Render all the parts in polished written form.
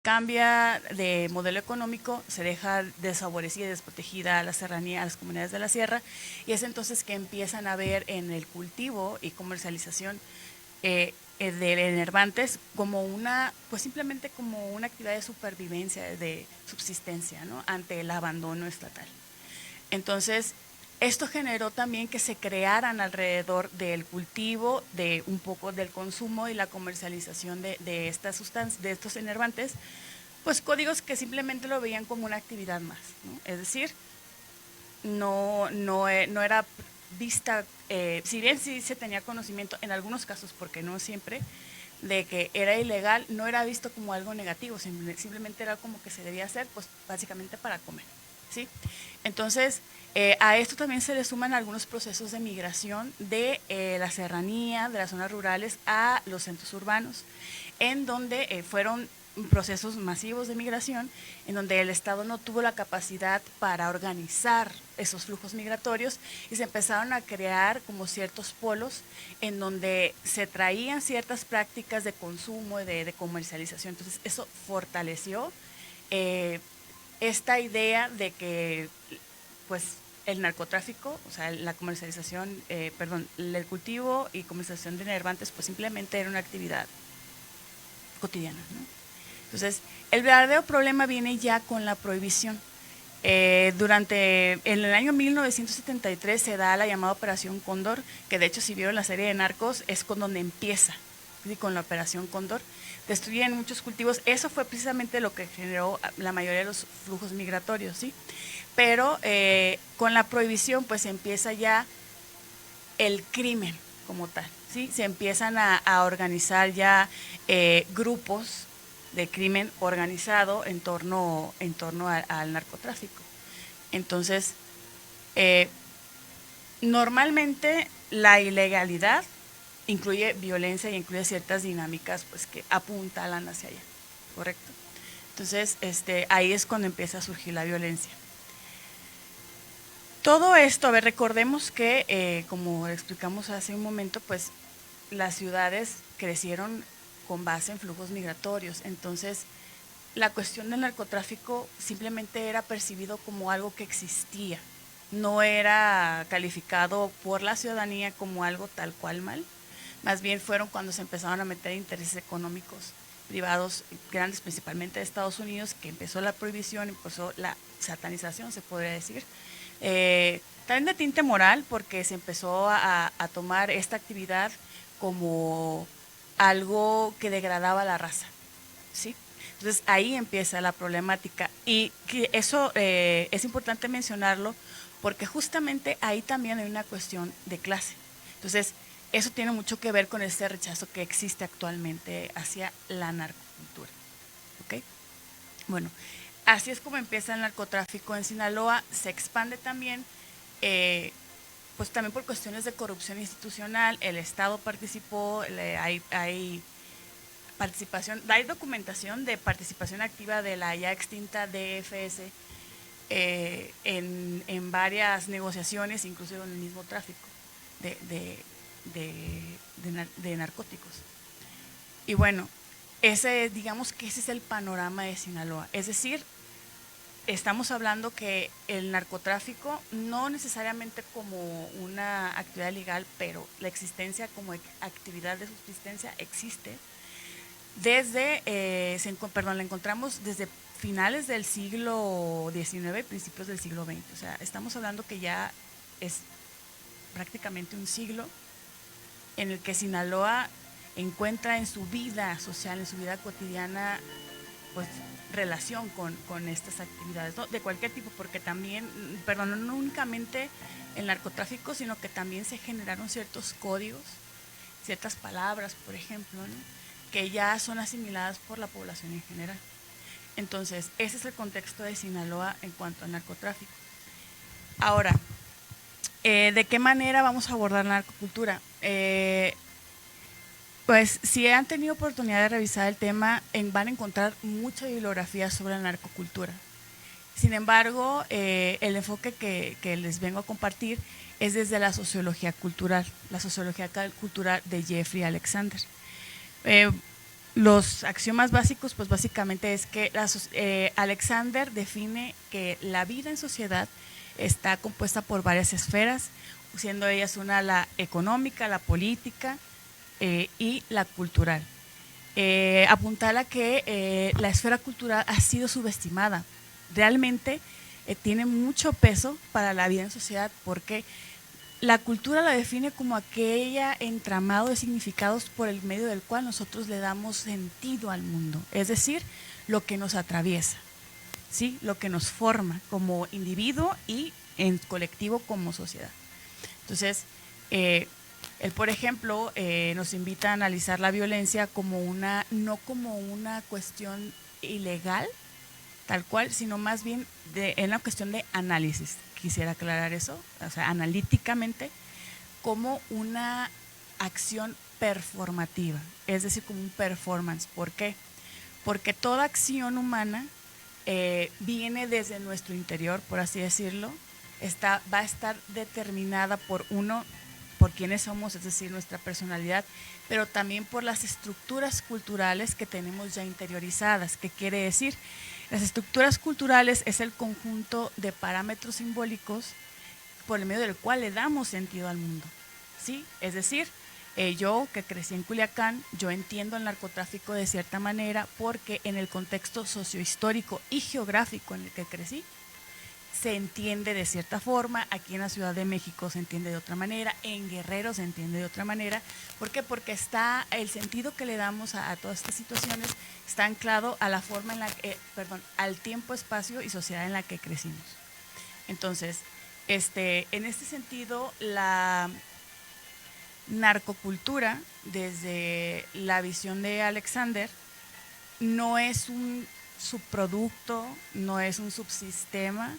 cambia de modelo económico, se deja desfavorecida y desprotegida a la serranía, a las comunidades de la sierra, y es entonces que empiezan a ver en el cultivo y comercialización de enervantes como una, pues simplemente como una actividad de supervivencia, de subsistencia, ¿no? Ante el abandono estatal. Entonces, esto generó también que se crearan alrededor del cultivo, de un poco del consumo y la comercialización de estas sustancias, de estos enervantes, pues códigos que simplemente lo veían como una actividad más, ¿no? Es decir, no era vista, si bien sí se tenía conocimiento, en algunos casos, porque no siempre, de que era ilegal, no era visto como algo negativo, simplemente era como que se debía hacer, pues básicamente para comer, ¿sí? Entonces, a esto también se le suman algunos procesos de migración de la serranía, de las zonas rurales a los centros urbanos, en donde fueron procesos masivos de migración, en donde el Estado no tuvo la capacidad para organizar esos flujos migratorios y se empezaron a crear como ciertos polos en donde se traían ciertas prácticas de consumo, de comercialización. Entonces, eso fortaleció eh, esta idea de que pues el narcotráfico, o sea, la comercialización, perdón, el cultivo y comercialización de enervantes, pues simplemente era una actividad cotidiana, ¿no? Entonces, el verdadero problema viene ya con la prohibición. En el año 1973 se da la llamada Operación Cóndor, que de hecho si vieron la serie de Narcos es con donde empieza, ¿sí? Con la Operación Cóndor. Destruyen muchos cultivos, eso fue precisamente lo que generó la mayoría de los flujos migratorios, ¿sí? Pero con la prohibición pues empieza ya el crimen como tal, ¿sí? Se empiezan a organizar ya grupos de crimen organizado en torno al narcotráfico. Entonces, eh, normalmente la ilegalidad incluye violencia y incluye ciertas dinámicas pues, que apuntalan hacia allá, ¿correcto? Entonces, ahí es cuando empieza a surgir la violencia. Todo esto, a ver, recordemos que, como explicamos hace un momento, pues las ciudades crecieron con base en flujos migratorios. Entonces, la cuestión del narcotráfico simplemente era percibido como algo que existía. No era calificado por la ciudadanía como algo tal cual mal. Más bien fueron cuando se empezaron a meter intereses económicos privados grandes, principalmente de Estados Unidos, que empezó la prohibición, empezó la satanización, se podría decir. También de tinte moral, porque se empezó a tomar esta actividad como algo que degradaba a la raza, ¿sí? Entonces ahí empieza la problemática y que eso es importante mencionarlo porque justamente ahí también hay una cuestión de clase. Entonces eso tiene mucho que ver con este rechazo que existe actualmente hacia la narcocultura. ¿Ok? Bueno, así es como empieza el narcotráfico en Sinaloa, se expande también, pues también por cuestiones de corrupción institucional, el Estado participó, hay participación, hay documentación de participación activa de la ya extinta DFS en varias negociaciones, incluso en el mismo tráfico de, de, de narcóticos. Y bueno, digamos que ese es el panorama de Sinaloa. Es decir, estamos hablando que el narcotráfico, no necesariamente como una actividad legal, pero la existencia como actividad de subsistencia existe. La encontramos desde finales del siglo XIX, principios del siglo XX. O sea, estamos hablando que ya es prácticamente un siglo en el que Sinaloa encuentra en su vida social, en su vida cotidiana, pues relación con estas actividades, ¿no? De cualquier tipo, porque también, perdón, no únicamente el narcotráfico, sino que también se generaron ciertos códigos, ciertas palabras, por ejemplo, ¿no? Que ya son asimiladas por la población en general. Entonces, ese es el contexto de Sinaloa en cuanto al narcotráfico. Ahora, ¿de qué manera vamos a abordar la narcocultura? Pues si han tenido oportunidad de revisar el tema, van a encontrar mucha bibliografía sobre la narcocultura. Sin embargo, el enfoque que les vengo a compartir es desde la sociología cultural de Jeffrey Alexander. los axiomas básicos, pues básicamente es que Alexander define que la vida en sociedad está compuesta por varias esferas, siendo ellas una la económica, la política y la cultural. Apuntala que la esfera cultural ha sido subestimada. Realmente tiene mucho peso para la vida en sociedad porque la cultura la define como aquella entramado de significados por el medio del cual nosotros le damos sentido al mundo, es decir, lo que nos atraviesa, ¿sí? Lo que nos forma como individuo y en colectivo como sociedad. Entonces, él, por ejemplo, nos invita a analizar la violencia como no como una cuestión ilegal, tal cual, sino más bien en una cuestión de análisis. Quisiera aclarar eso, o sea, analíticamente, como una acción performativa, es decir, como un performance. ¿Por qué? Porque toda acción humana viene desde nuestro interior, por así decirlo, va a estar determinada por quiénes somos, es decir, nuestra personalidad, pero también por las estructuras culturales que tenemos ya interiorizadas. ¿Qué quiere decir? Las estructuras culturales es el conjunto de parámetros simbólicos por el medio del cual le damos sentido al mundo, ¿sí? Es decir, yo que crecí en Culiacán, yo entiendo el narcotráfico de cierta manera porque en el contexto sociohistórico y geográfico en el que crecí, se entiende de cierta forma, aquí en la Ciudad de México se entiende de otra manera, en Guerrero se entiende de otra manera. ¿Por qué? Porque está el sentido que le damos a todas estas situaciones está anclado a la forma en la que, al tiempo, espacio y sociedad en la que crecimos. Entonces, en este sentido, la narcocultura, desde la visión de Alexander, no es un subproducto, no es un subsistema,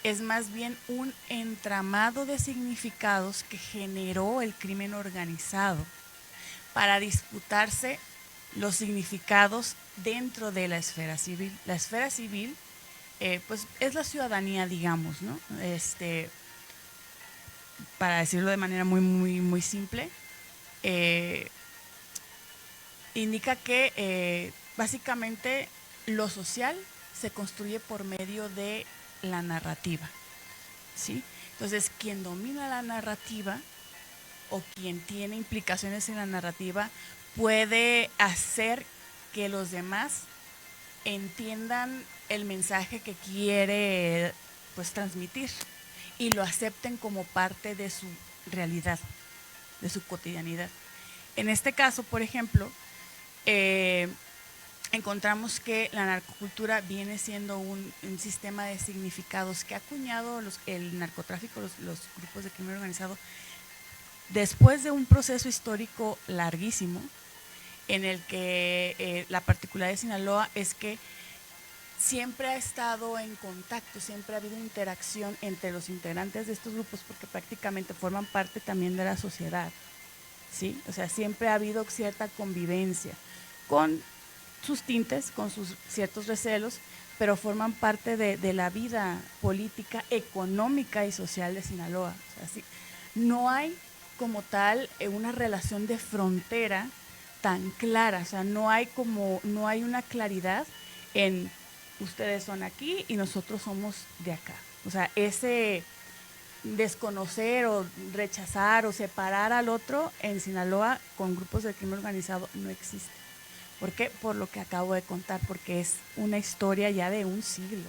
es más bien un entramado de significados que generó el crimen organizado para disputarse los significados dentro de la esfera civil. La esfera civil, pues es la ciudadanía, digamos, ¿no? Para decirlo de manera muy simple, indica que básicamente lo social se construye por medio de la narrativa, ¿sí? Entonces, quien domina la narrativa o quien tiene implicaciones en la narrativa puede hacer que los demás entiendan el mensaje que quiere, pues, transmitir y lo acepten como parte de su realidad, de su cotidianidad. En este caso, por ejemplo, encontramos que la narcocultura viene siendo un sistema de significados que ha acuñado el narcotráfico, los grupos de crimen organizado, después de un proceso histórico larguísimo, en el que la particularidad de Sinaloa es que siempre ha estado en contacto, siempre ha habido interacción entre los integrantes de estos grupos porque prácticamente forman parte también de la sociedad, ¿sí? O sea, siempre ha habido cierta convivencia con sus tintes, con sus ciertos recelos, pero forman parte de la vida política, económica y social de Sinaloa. O sea, sí, no hay como tal una relación de frontera tan clara, o sea, no hay una claridad en ustedes son aquí y nosotros somos de acá. O sea, ese desconocer o rechazar o separar al otro en Sinaloa con grupos de crimen organizado no existe. ¿Por qué? Por lo que acabo de contar, porque es una historia ya de un siglo,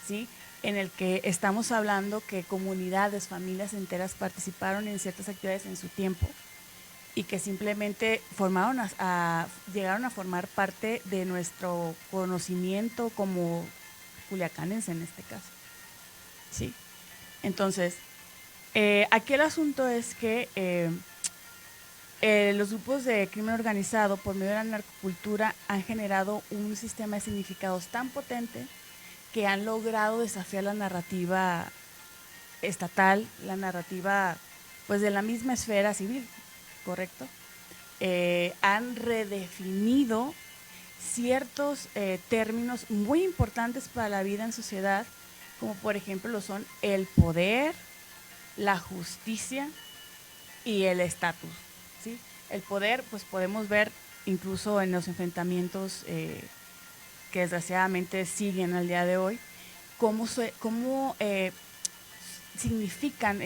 ¿sí? En el que estamos hablando que comunidades, familias enteras participaron en ciertas actividades en su tiempo y que simplemente llegaron a formar parte de nuestro conocimiento como culiacanes en este caso, ¿sí? Entonces, aquí el asunto es que los grupos de crimen organizado por medio de la narcocultura han generado un sistema de significados tan potente que han logrado desafiar la narrativa estatal, la narrativa pues de la misma esfera civil, ¿correcto? Han redefinido ciertos términos muy importantes para la vida en sociedad, como por ejemplo lo son el poder, la justicia y el estatus, ¿sí? El poder, pues podemos ver incluso en los enfrentamientos que desgraciadamente siguen al día de hoy, cómo significan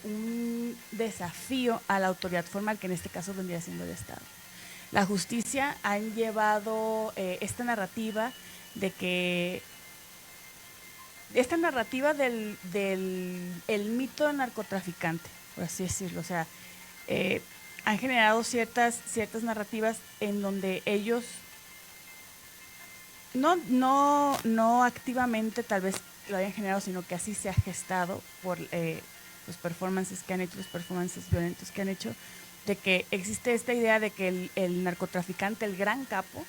un desafío a la autoridad formal, que en este caso vendría siendo el Estado. La justicia han llevado esta narrativa de que esta narrativa del el mito del narcotraficante, por así decirlo, o sea, han generado ciertas narrativas en donde ellos no activamente tal vez lo hayan generado, sino que así se ha gestado por los performances que han hecho, los performances violentos que han hecho, de que existe esta idea de que el narcotraficante, el gran capo,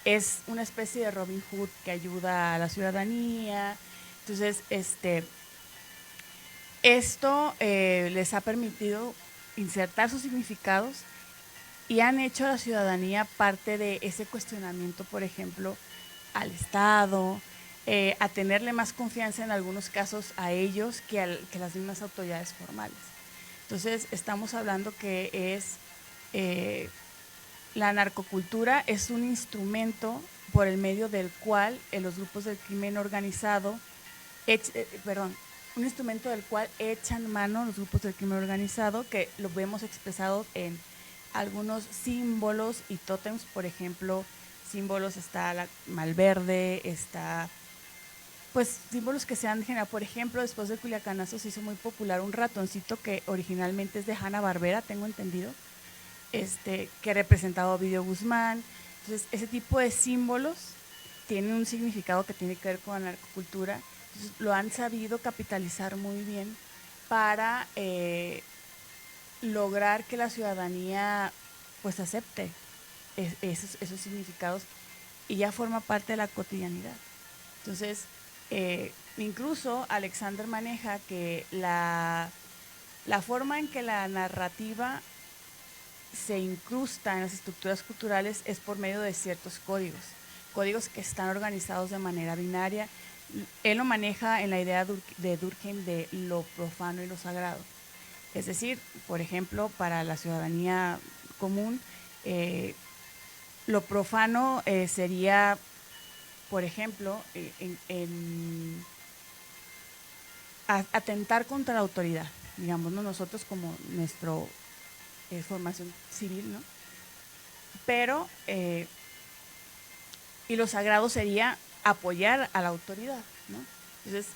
es una especie de Robin Hood que ayuda a la ciudadanía. Entonces, esto les ha permitido insertar sus significados y han hecho a la ciudadanía parte de ese cuestionamiento, por ejemplo, al Estado, a tenerle más confianza en algunos casos a ellos que las mismas autoridades formales. Entonces, estamos hablando que es la narcocultura es un instrumento por el medio del cual los grupos del crimen organizado, un instrumento del cual echan mano los grupos del crimen organizado, que lo vemos expresado en algunos símbolos y tótems, por ejemplo, símbolos está la Malverde, está pues símbolos que se han generado. Por ejemplo, después del Culiacanazo se hizo muy popular un ratoncito que originalmente es de Hanna-Barbera, tengo entendido, que representaba a Ovidio Guzmán. Entonces, ese tipo de símbolos tienen un significado que tiene que ver con la narcocultura. Entonces, lo han sabido capitalizar muy bien para lograr que la ciudadanía pues acepte esos significados y ya forma parte de la cotidianidad. Entonces, incluso Alexander maneja que la forma en que la narrativa se incrusta en las estructuras culturales es por medio de ciertos códigos que están organizados de manera binaria. Él lo maneja en la idea de Durkheim de lo profano y lo sagrado. Es decir, por ejemplo, para la ciudadanía común, lo profano sería, por ejemplo, atentar contra la autoridad, digamos, ¿no? Nosotros como nuestro formación civil, ¿no? Pero, y lo sagrado sería apoyar a la autoridad, ¿no? Entonces,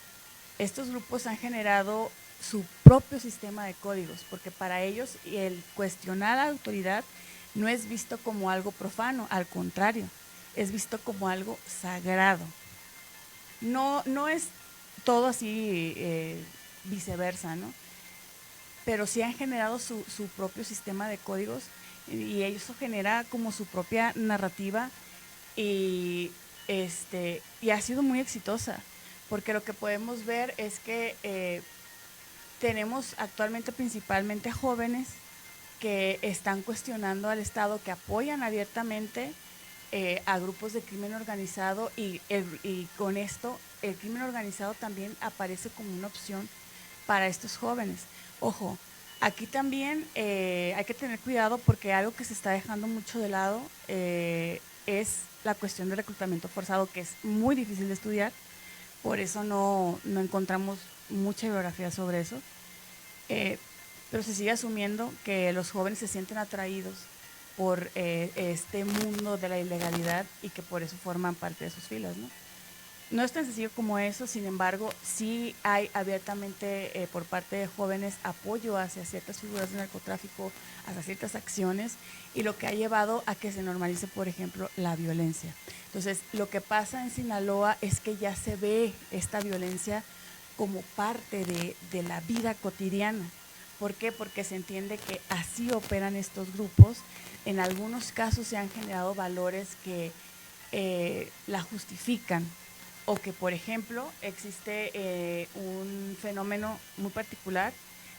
estos grupos han generado su propio sistema de códigos, porque para ellos el cuestionar a la autoridad no es visto como algo profano, al contrario, es visto como algo sagrado. No es todo así viceversa, ¿no? Pero sí han generado su propio sistema de códigos y eso genera como su propia narrativa y ha sido muy exitosa, porque lo que podemos ver es que tenemos actualmente principalmente jóvenes que están cuestionando al Estado, que apoyan abiertamente a grupos de crimen organizado y con esto el crimen organizado también aparece como una opción para estos jóvenes. Ojo, aquí también hay que tener cuidado porque algo que se está dejando mucho de lado es la cuestión del reclutamiento forzado, que es muy difícil de estudiar, por eso no encontramos mucha bibliografía sobre eso, pero se sigue asumiendo que los jóvenes se sienten atraídos por este mundo de la ilegalidad y que por eso forman parte de sus filas, ¿no? No es tan sencillo como eso, sin embargo, sí hay abiertamente por parte de jóvenes apoyo hacia ciertas figuras de narcotráfico, hacia ciertas acciones, y lo que ha llevado a que se normalice, por ejemplo, la violencia. Entonces, lo que pasa en Sinaloa es que ya se ve esta violencia como parte de la vida cotidiana. ¿Por qué? Porque se entiende que así operan estos grupos. En algunos casos se han generado valores que la justifican, o que, por ejemplo, existe un fenómeno muy particular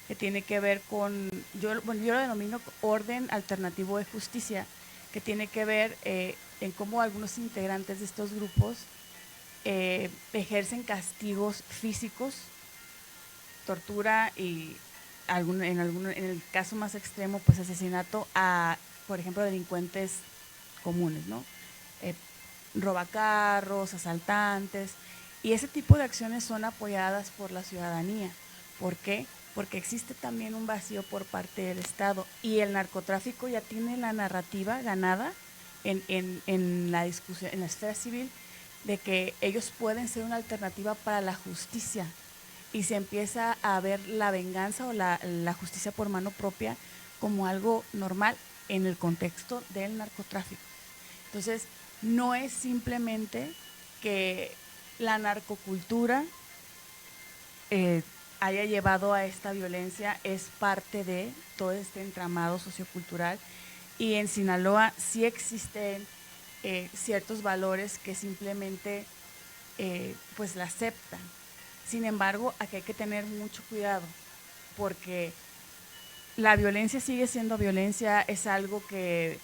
que tiene que ver con, yo lo denomino orden alternativo de justicia, que tiene que ver en cómo algunos integrantes de estos grupos ejercen castigos físicos, tortura y en el caso más extremo, pues asesinato a por ejemplo, delincuentes comunes, ¿no? Eh, Robacarros, asaltantes, y ese tipo de acciones son apoyadas por la ciudadanía. ¿Por qué? Porque existe también un vacío por parte del Estado y el narcotráfico ya tiene la narrativa ganada en la discusión, en la esfera civil, de que ellos pueden ser una alternativa para la justicia y se empieza a ver la venganza o la justicia por mano propia como algo normal en el contexto del narcotráfico. Entonces, no es simplemente que la narcocultura haya llevado a esta violencia, es parte de todo este entramado sociocultural, y en Sinaloa sí existen ciertos valores que simplemente pues la aceptan. Sin embargo, aquí hay que tener mucho cuidado porque la violencia sigue siendo violencia, es algo que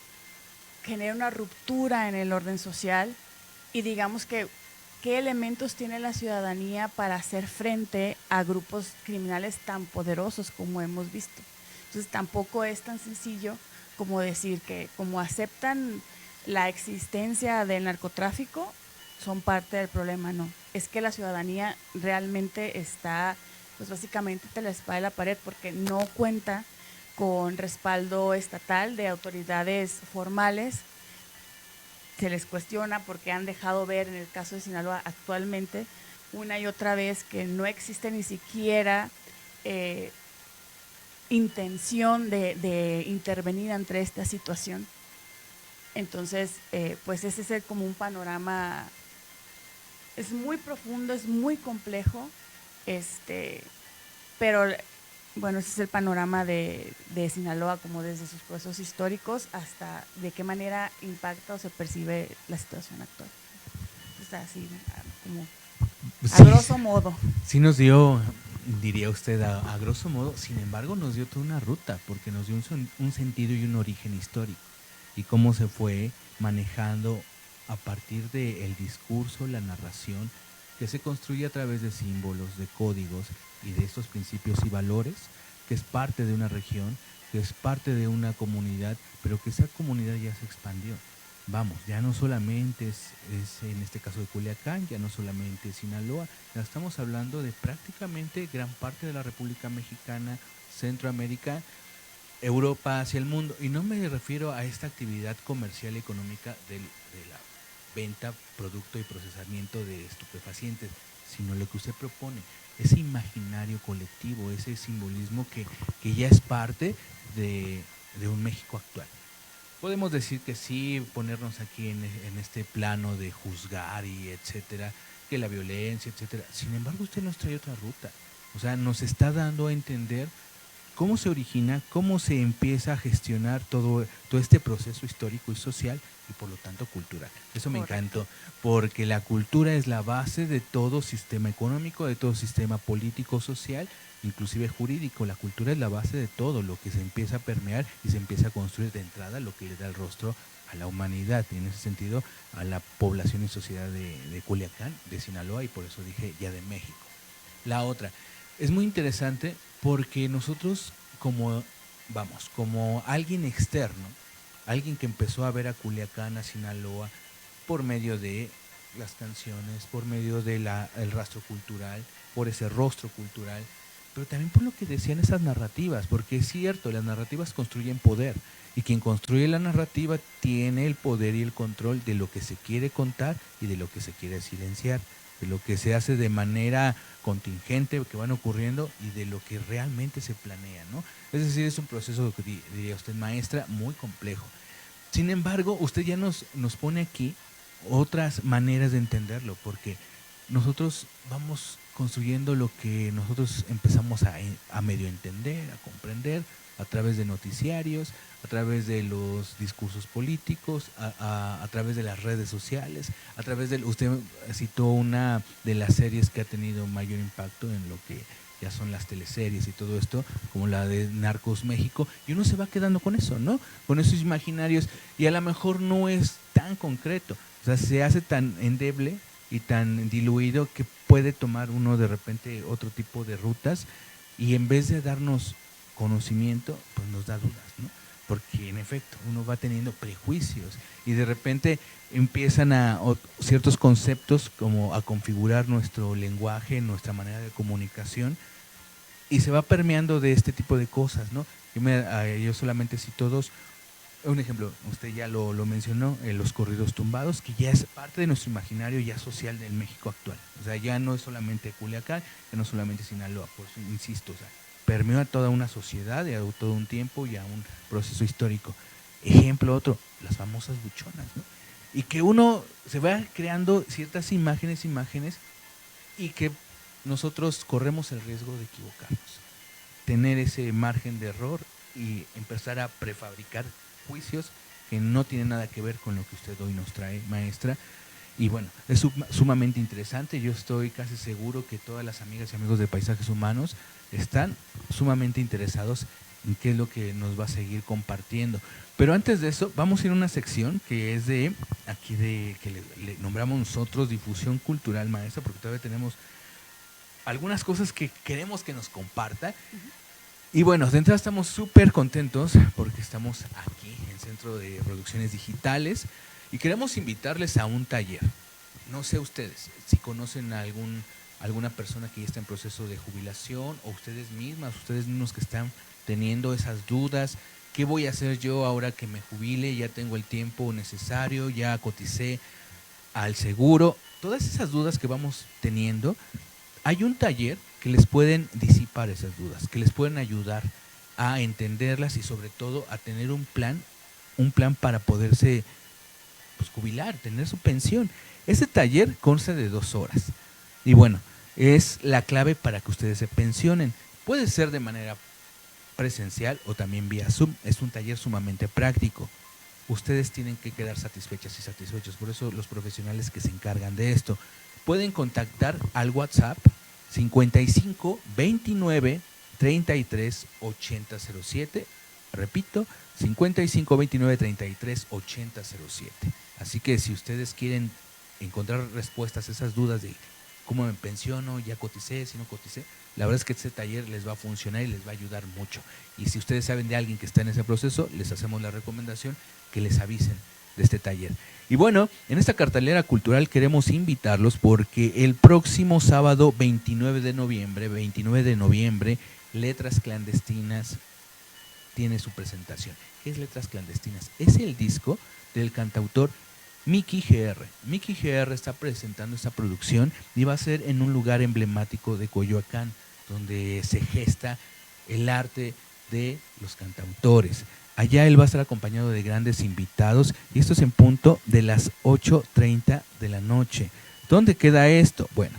genera una ruptura en el orden social, y digamos que qué elementos tiene la ciudadanía para hacer frente a grupos criminales tan poderosos como hemos visto. Entonces tampoco es tan sencillo como decir que como aceptan la existencia del narcotráfico, son parte del problema. No, es que la ciudadanía realmente está pues básicamente entre la espada y la pared porque no cuenta con respaldo estatal de autoridades formales. Se les cuestiona porque han dejado ver en el caso de Sinaloa actualmente una y otra vez que no existe ni siquiera intención de intervenir ante esta situación. Entonces, pues ese es como un panorama, es muy profundo, es muy complejo, pero bueno, ese es el panorama de Sinaloa, como desde sus procesos históricos hasta de qué manera impacta o se percibe la situación actual. O sea, así, como a grosso modo. Sí nos dio, diría usted, a grosso modo, sin embargo nos dio toda una ruta, porque nos dio un sentido y un origen histórico, y cómo se fue manejando a partir del discurso, la narración, que se construye a través de símbolos, de códigos y de estos principios y valores, que es parte de una región, que es parte de una comunidad, pero que esa comunidad ya se expandió. Vamos, ya no solamente es en este caso de Culiacán, ya no solamente es Sinaloa, ya estamos hablando de prácticamente gran parte de la República Mexicana, Centroamérica, Europa, hacia el mundo. Y no me refiero a esta actividad comercial y económica de la venta, producto y procesamiento de estupefacientes, sino lo que usted propone, ese imaginario colectivo, ese simbolismo que ya es parte de un México actual. Podemos decir que sí, ponernos aquí en este plano de juzgar y etcétera, que la violencia, etcétera. Sin embargo, usted nos trae otra ruta. O sea, nos está dando a entender cómo se origina, cómo se empieza a gestionar todo este proceso histórico y social y por lo tanto cultural. Eso me encantó, porque la cultura es la base de todo sistema económico, de todo sistema político, social, inclusive jurídico. La cultura es la base de todo lo que se empieza a permear y se empieza a construir de entrada, lo que le da el rostro a la humanidad y en ese sentido a la población y sociedad de Culiacán, de Sinaloa, y por eso dije ya de México. La otra, es muy interesante porque nosotros como alguien externo, alguien que empezó a ver a Culiacán, a Sinaloa, por medio de las canciones, por medio del rastro cultural, por ese rostro cultural, pero también por lo que decían esas narrativas, porque es cierto, las narrativas construyen poder, y quien construye la narrativa tiene el poder y el control de lo que se quiere contar y de lo que se quiere silenciar, de lo que se hace de manera contingente, que van ocurriendo, y de lo que realmente se planea, ¿no? Es decir, es un proceso, diría usted, maestra, muy complejo. Sin embargo, usted ya nos pone aquí otras maneras de entenderlo, porque nosotros vamos construyendo lo que nosotros empezamos a medio entender, a comprender, a través de noticiarios, a través de los discursos políticos, a través de las redes sociales, a través de, usted citó una de las series que ha tenido mayor impacto en lo que ya son las teleseries y todo esto, como la de Narcos México, y uno se va quedando con eso, ¿no? Con esos imaginarios, y a lo mejor no es tan concreto, o sea, se hace tan endeble y tan diluido que puede tomar uno de repente otro tipo de rutas, y en vez de darnos conocimiento, pues nos da dudas, ¿no? porque en efecto uno va teniendo prejuicios y de repente empiezan ciertos conceptos como a configurar nuestro lenguaje, nuestra manera de comunicación y se va permeando de este tipo de cosas, ¿no? Yo solamente cito dos. Un ejemplo, usted ya lo mencionó, los corridos tumbados, que ya es parte de nuestro imaginario ya social del México actual. O sea, ya no es solamente Culiacán, ya no es solamente Sinaloa, por eso insisto, o sea, permeó a toda una sociedad y a todo un tiempo y a un proceso histórico. Ejemplo otro, las famosas buchonas, ¿no? Y que uno se va creando ciertas imágenes y que nosotros corremos el riesgo de equivocarnos, tener ese margen de error y empezar a prefabricar juicios que no tienen nada que ver con lo que usted hoy nos trae, maestra. Y bueno, es sumamente interesante. Yo estoy casi seguro que todas las amigas y amigos de Paisajes Humanos están sumamente interesados en qué es lo que nos va a seguir compartiendo. Pero antes de eso, vamos a ir a una sección que es que le nombramos nosotros difusión cultural, maestra, porque todavía tenemos algunas cosas que queremos que nos comparta. Y bueno, de entrada estamos súper contentos porque estamos aquí en Centro de Producciones Digitales y queremos invitarles a un taller. No sé ustedes, si conocen a alguna persona que ya está en proceso de jubilación o ustedes mismos que están teniendo esas dudas. ¿Qué voy a hacer yo ahora que me jubile? Ya tengo el tiempo necesario, ya coticé al seguro. Todas esas dudas que vamos teniendo, hay un taller que les pueden disipar esas dudas, que les pueden ayudar a entenderlas y sobre todo a tener un plan para poderse jubilar, tener su pensión. Ese taller consta de 2 horas y bueno, es la clave para que ustedes se pensionen. Puede ser de manera presencial o también vía Zoom. Es un taller sumamente práctico. Ustedes tienen que quedar satisfechas y satisfechos, por eso los profesionales que se encargan de esto pueden contactar al WhatsApp 55 29 33 80 07. Repito, 55 29 33 80 07. Así que si ustedes quieren encontrar respuestas a esas dudas de cómo me pensiono, ya coticé, si no coticé, la verdad es que este taller les va a funcionar y les va a ayudar mucho. Y si ustedes saben de alguien que está en ese proceso, les hacemos la recomendación que les avisen de este taller. Y bueno, en esta cartelera cultural queremos invitarlos porque el próximo sábado 29 de noviembre, Letras Clandestinas tiene su presentación. ¿Qué es Letras Clandestinas? Es el disco del cantautor Mickey GR. Mickey GR está presentando esta producción y va a ser en un lugar emblemático de Coyoacán, donde se gesta el arte de los cantautores. Allá él va a estar acompañado de grandes invitados y esto es en punto de las 8:30 de la noche. ¿Dónde queda esto? Bueno,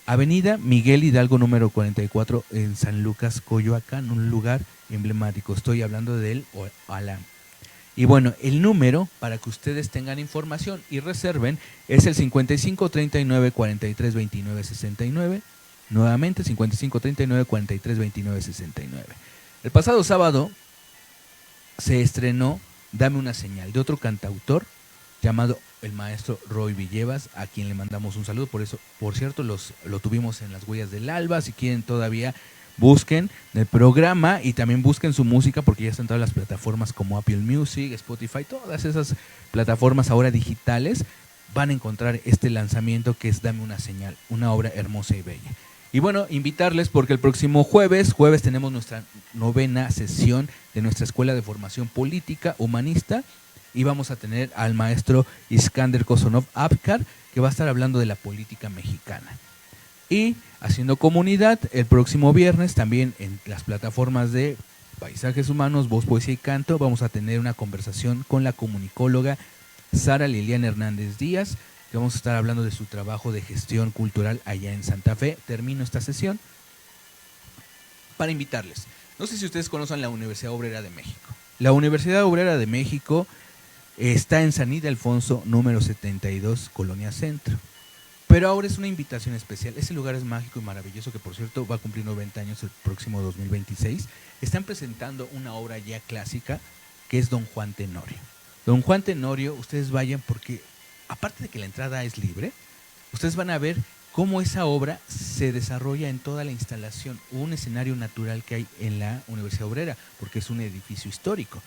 Avenida Miguel Hidalgo número 44 en San Lucas, Coyoacán, un lugar emblemático. Estoy hablando del Alam. Y bueno, el número para que ustedes tengan información y reserven es el 55 39 43 29 69. Nuevamente 55 39 43 29 69. El pasado sábado se estrenó Dame una señal de otro cantautor llamado el maestro Roy Villevas, a quien le mandamos un saludo. Por cierto, lo tuvimos en las huellas del alba. Si quieren todavía busquen el programa y también busquen su música porque ya están todas las plataformas como Apple Music, Spotify, todas esas plataformas ahora digitales van a encontrar este lanzamiento que es Dame una señal, una obra hermosa y bella. Y bueno, invitarles porque el próximo jueves tenemos nuestra 9ª sesión de nuestra Escuela de Formación Política Humanista y vamos a tener al maestro Iskander Kosonov Apkar, que va a estar hablando de la política mexicana. Y haciendo comunidad, el próximo viernes también en las plataformas de Paisajes Humanos, Voz, Poesía y Canto, vamos a tener una conversación con la comunicóloga Sara Liliana Hernández Díaz, que vamos a estar hablando de su trabajo de gestión cultural allá en Santa Fe. Termino esta sesión para invitarles. No sé si ustedes conocen la Universidad Obrera de México. La Universidad Obrera de México está en San Ildefonso, número 72, Colonia Centro. Pero ahora es una invitación especial. Ese lugar es mágico y maravilloso, que por cierto va a cumplir 90 años el próximo 2026. Están presentando una obra ya clásica que es Don Juan Tenorio. Don Juan Tenorio, ustedes vayan porque aparte de que la entrada es libre, ustedes van a ver cómo esa obra se desarrolla en toda la instalación, un escenario natural que hay en la Universidad Obrera, porque es un edificio histórico.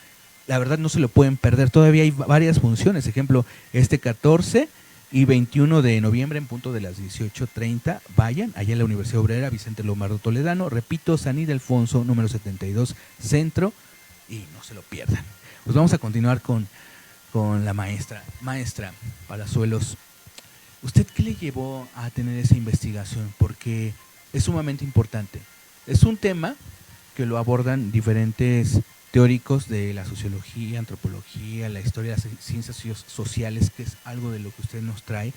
la verdad no se lo pueden perder. Todavía hay varias funciones. Ejemplo, este 14 y 21 de noviembre en punto de las 18:30. Vayan allá en la Universidad Obrera Vicente Lombardo Toledano. Repito, San Ildefonso, número 72, Centro. Y no se lo pierdan. Pues vamos a continuar con la maestra. Maestra Palazuelos, ¿usted qué le llevó a tener esa investigación? Porque es sumamente importante. Es un tema que lo abordan diferentes teóricos de la sociología, antropología, la historia de las ciencias sociales, que es algo de lo que usted nos trae,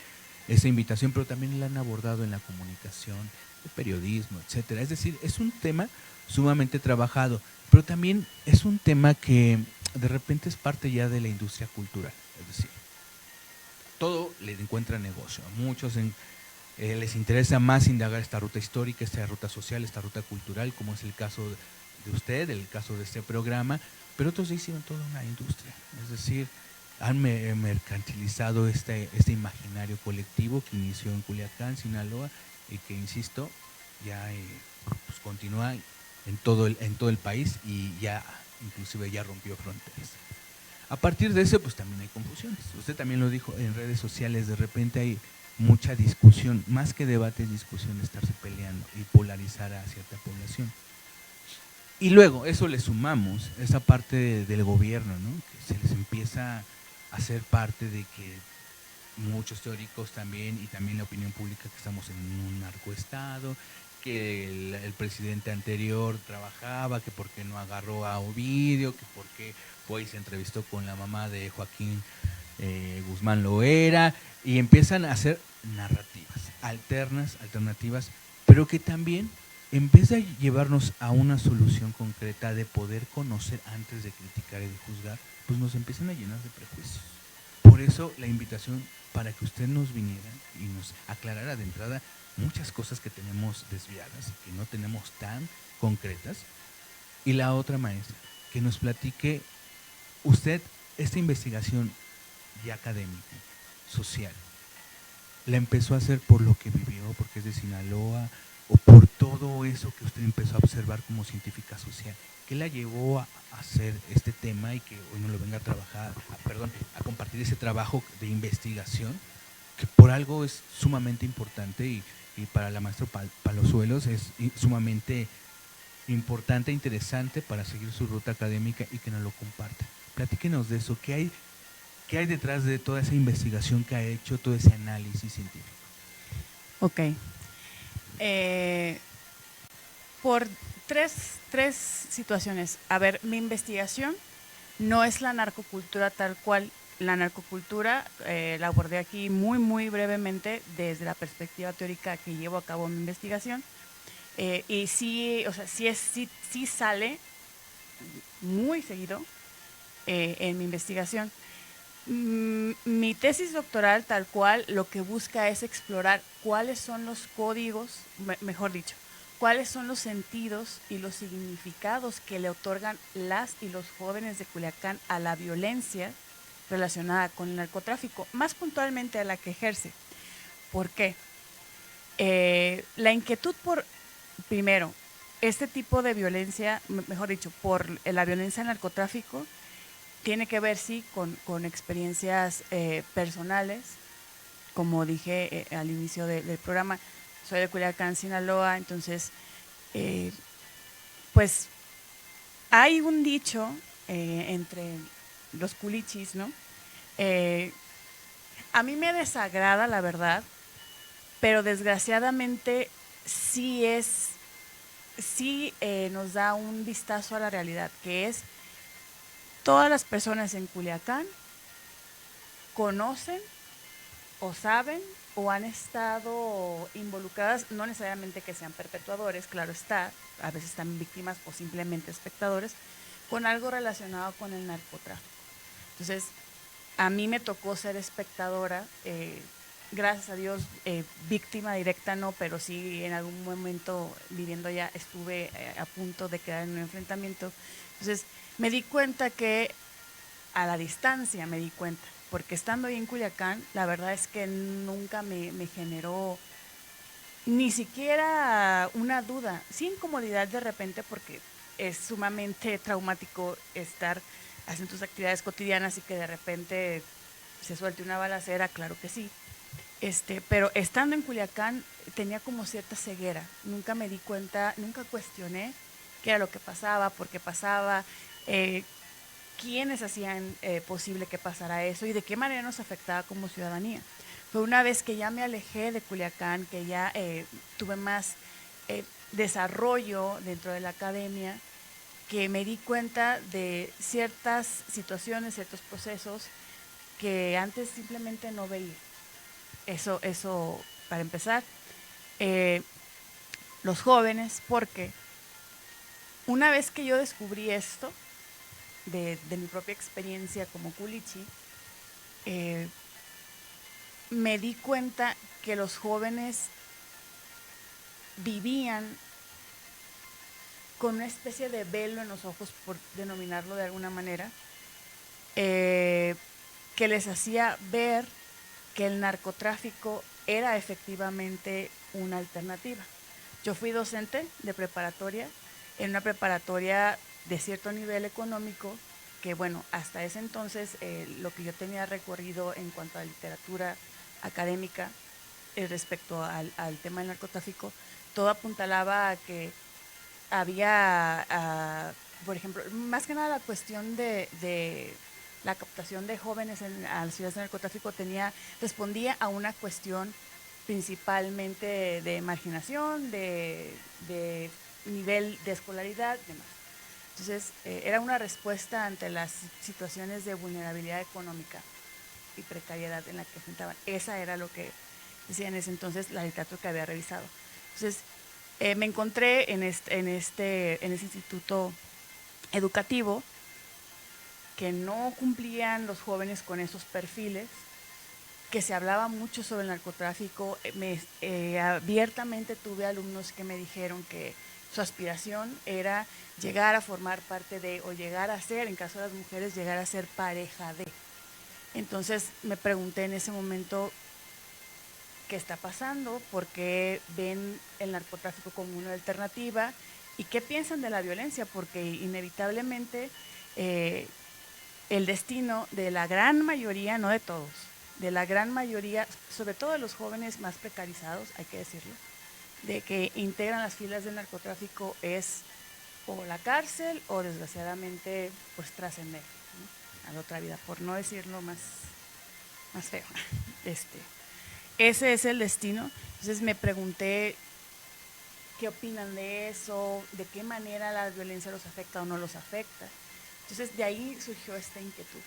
esa invitación, pero también la han abordado en la comunicación, el periodismo, etcétera. Es decir, es un tema sumamente trabajado, pero también es un tema que de repente es parte ya de la industria cultural. Es decir, todo le encuentra negocio. A muchos les interesa más indagar esta ruta histórica, esta ruta social, esta ruta cultural, como es el caso de usted, el caso de este programa, pero otros ya hicieron toda una industria. Es decir, han mercantilizado este imaginario colectivo que inició en Culiacán, Sinaloa, y que, insisto, ya pues continúa en todo el país y ya inclusive ya rompió fronteras. A partir de eso, pues también hay confusiones. Usted también lo dijo en redes sociales, de repente hay mucha discusión, más que debate, discusión, estarse peleando y polarizar a cierta población. Y luego, eso le sumamos esa parte del gobierno, ¿no? Que se les empieza a hacer parte de que muchos teóricos también, y también la opinión pública, que estamos en un narcoestado, que el presidente anterior trabajaba, que por qué no agarró a Ovidio, que por qué fue y se entrevistó con la mamá de Joaquín Guzmán Loera, y empiezan a hacer narrativas alternativas, pero que también, en vez de llevarnos a una solución concreta de poder conocer antes de criticar y de juzgar, pues nos empiezan a llenar de prejuicios. Por eso la invitación para que usted nos viniera y nos aclarara de entrada muchas cosas que tenemos desviadas y que no tenemos tan concretas. Y la otra, maestra, que nos platique usted esta investigación ya académica, social, ¿la empezó a hacer por lo que vivió, porque es de Sinaloa, o por todo eso que usted empezó a observar como científica social? ¿Qué la llevó a hacer este tema y que hoy no lo venga a trabajar, a compartir ese trabajo de investigación, que por algo es sumamente importante y para la maestra Palazuelos es sumamente importante e interesante para seguir su ruta académica y que nos lo comparta? Platíquenos de eso, ¿qué hay detrás de toda esa investigación que ha hecho, todo ese análisis científico? Ok. Por tres situaciones. A ver, mi investigación no es la narcocultura tal cual. La narcocultura la abordé aquí muy, muy brevemente desde la perspectiva teórica que llevo a cabo en mi investigación. Y sí, o sea, sí sale muy seguido en mi investigación. Mi tesis doctoral tal cual lo que busca es explorar cuáles son los códigos, mejor dicho, cuáles son los sentidos y los significados que le otorgan las y los jóvenes de Culiacán a la violencia relacionada con el narcotráfico, más puntualmente a la que ejerce. ¿Por qué? La inquietud por, primero, este tipo de violencia, mejor dicho, por la violencia del narcotráfico, tiene que ver, sí, con experiencias personales. Como dije al inicio del programa, soy de Culiacán, Sinaloa, entonces, pues hay un dicho entre los culichis, ¿no? A mí me desagrada, la verdad, pero desgraciadamente sí nos da un vistazo a la realidad, que es todas las personas en Culiacán conocen o saben o han estado involucradas, no necesariamente que sean perpetuadores, claro está, a veces están víctimas o simplemente espectadores, con algo relacionado con el narcotráfico. Entonces, a mí me tocó ser espectadora, gracias a Dios, víctima directa no, pero sí en algún momento viviendo allá estuve a punto de quedar en un enfrentamiento. Entonces, me di cuenta que a la distancia me di cuenta, porque estando ahí en Culiacán, la verdad es que nunca me generó ni siquiera una duda, sí incomodidad de repente, porque es sumamente traumático estar hacen tus actividades cotidianas y que de repente se suelte una balacera, claro que sí. Pero estando en Culiacán tenía como cierta ceguera. Nunca me di cuenta, nunca cuestioné qué era lo que pasaba, por qué pasaba, eh, quiénes hacían posible que pasara eso y de qué manera nos afectaba como ciudadanía. Fue una vez que ya me alejé de Culiacán, que ya tuve más desarrollo dentro de la academia, que me di cuenta de ciertas situaciones, ciertos procesos que antes simplemente no veía. Eso para empezar. Eh, los jóvenes, porque una vez que yo descubrí esto, de mi propia experiencia como culichi, me di cuenta que los jóvenes vivían con una especie de velo en los ojos, por denominarlo de alguna manera, que les hacía ver que el narcotráfico era efectivamente una alternativa. Yo fui docente de preparatoria, en una preparatoria de cierto nivel económico, que bueno, hasta ese entonces lo que yo tenía recorrido en cuanto a literatura académica respecto al tema del narcotráfico, todo apuntalaba a que había, por ejemplo, más que nada la cuestión de la captación de jóvenes a las ciudades de narcotráfico respondía a una cuestión principalmente de marginación, de nivel de escolaridad, demás. Entonces, era una respuesta ante las situaciones de vulnerabilidad económica y precariedad en la que enfrentaban. Esa era lo que decía en ese entonces la literatura que había revisado. Entonces, me encontré en ese instituto educativo que no cumplían los jóvenes con esos perfiles, que se hablaba mucho sobre el narcotráfico. Abiertamente tuve alumnos que me dijeron que su aspiración era llegar a formar parte de, o llegar a ser, en caso de las mujeres, llegar a ser pareja de. Entonces me pregunté en ese momento qué está pasando, por qué ven el narcotráfico como una alternativa y qué piensan de la violencia, porque inevitablemente el destino de la gran mayoría, no de todos, de la gran mayoría, sobre todo de los jóvenes más precarizados, hay que decirlo, de que integran las filas del narcotráfico es o la cárcel o desgraciadamente pues trascender, ¿no?, a la otra vida, por no decirlo más feo. Ese es el destino. Entonces me pregunté qué opinan de eso, de qué manera la violencia los afecta o no los afecta. Entonces de ahí surgió esta inquietud.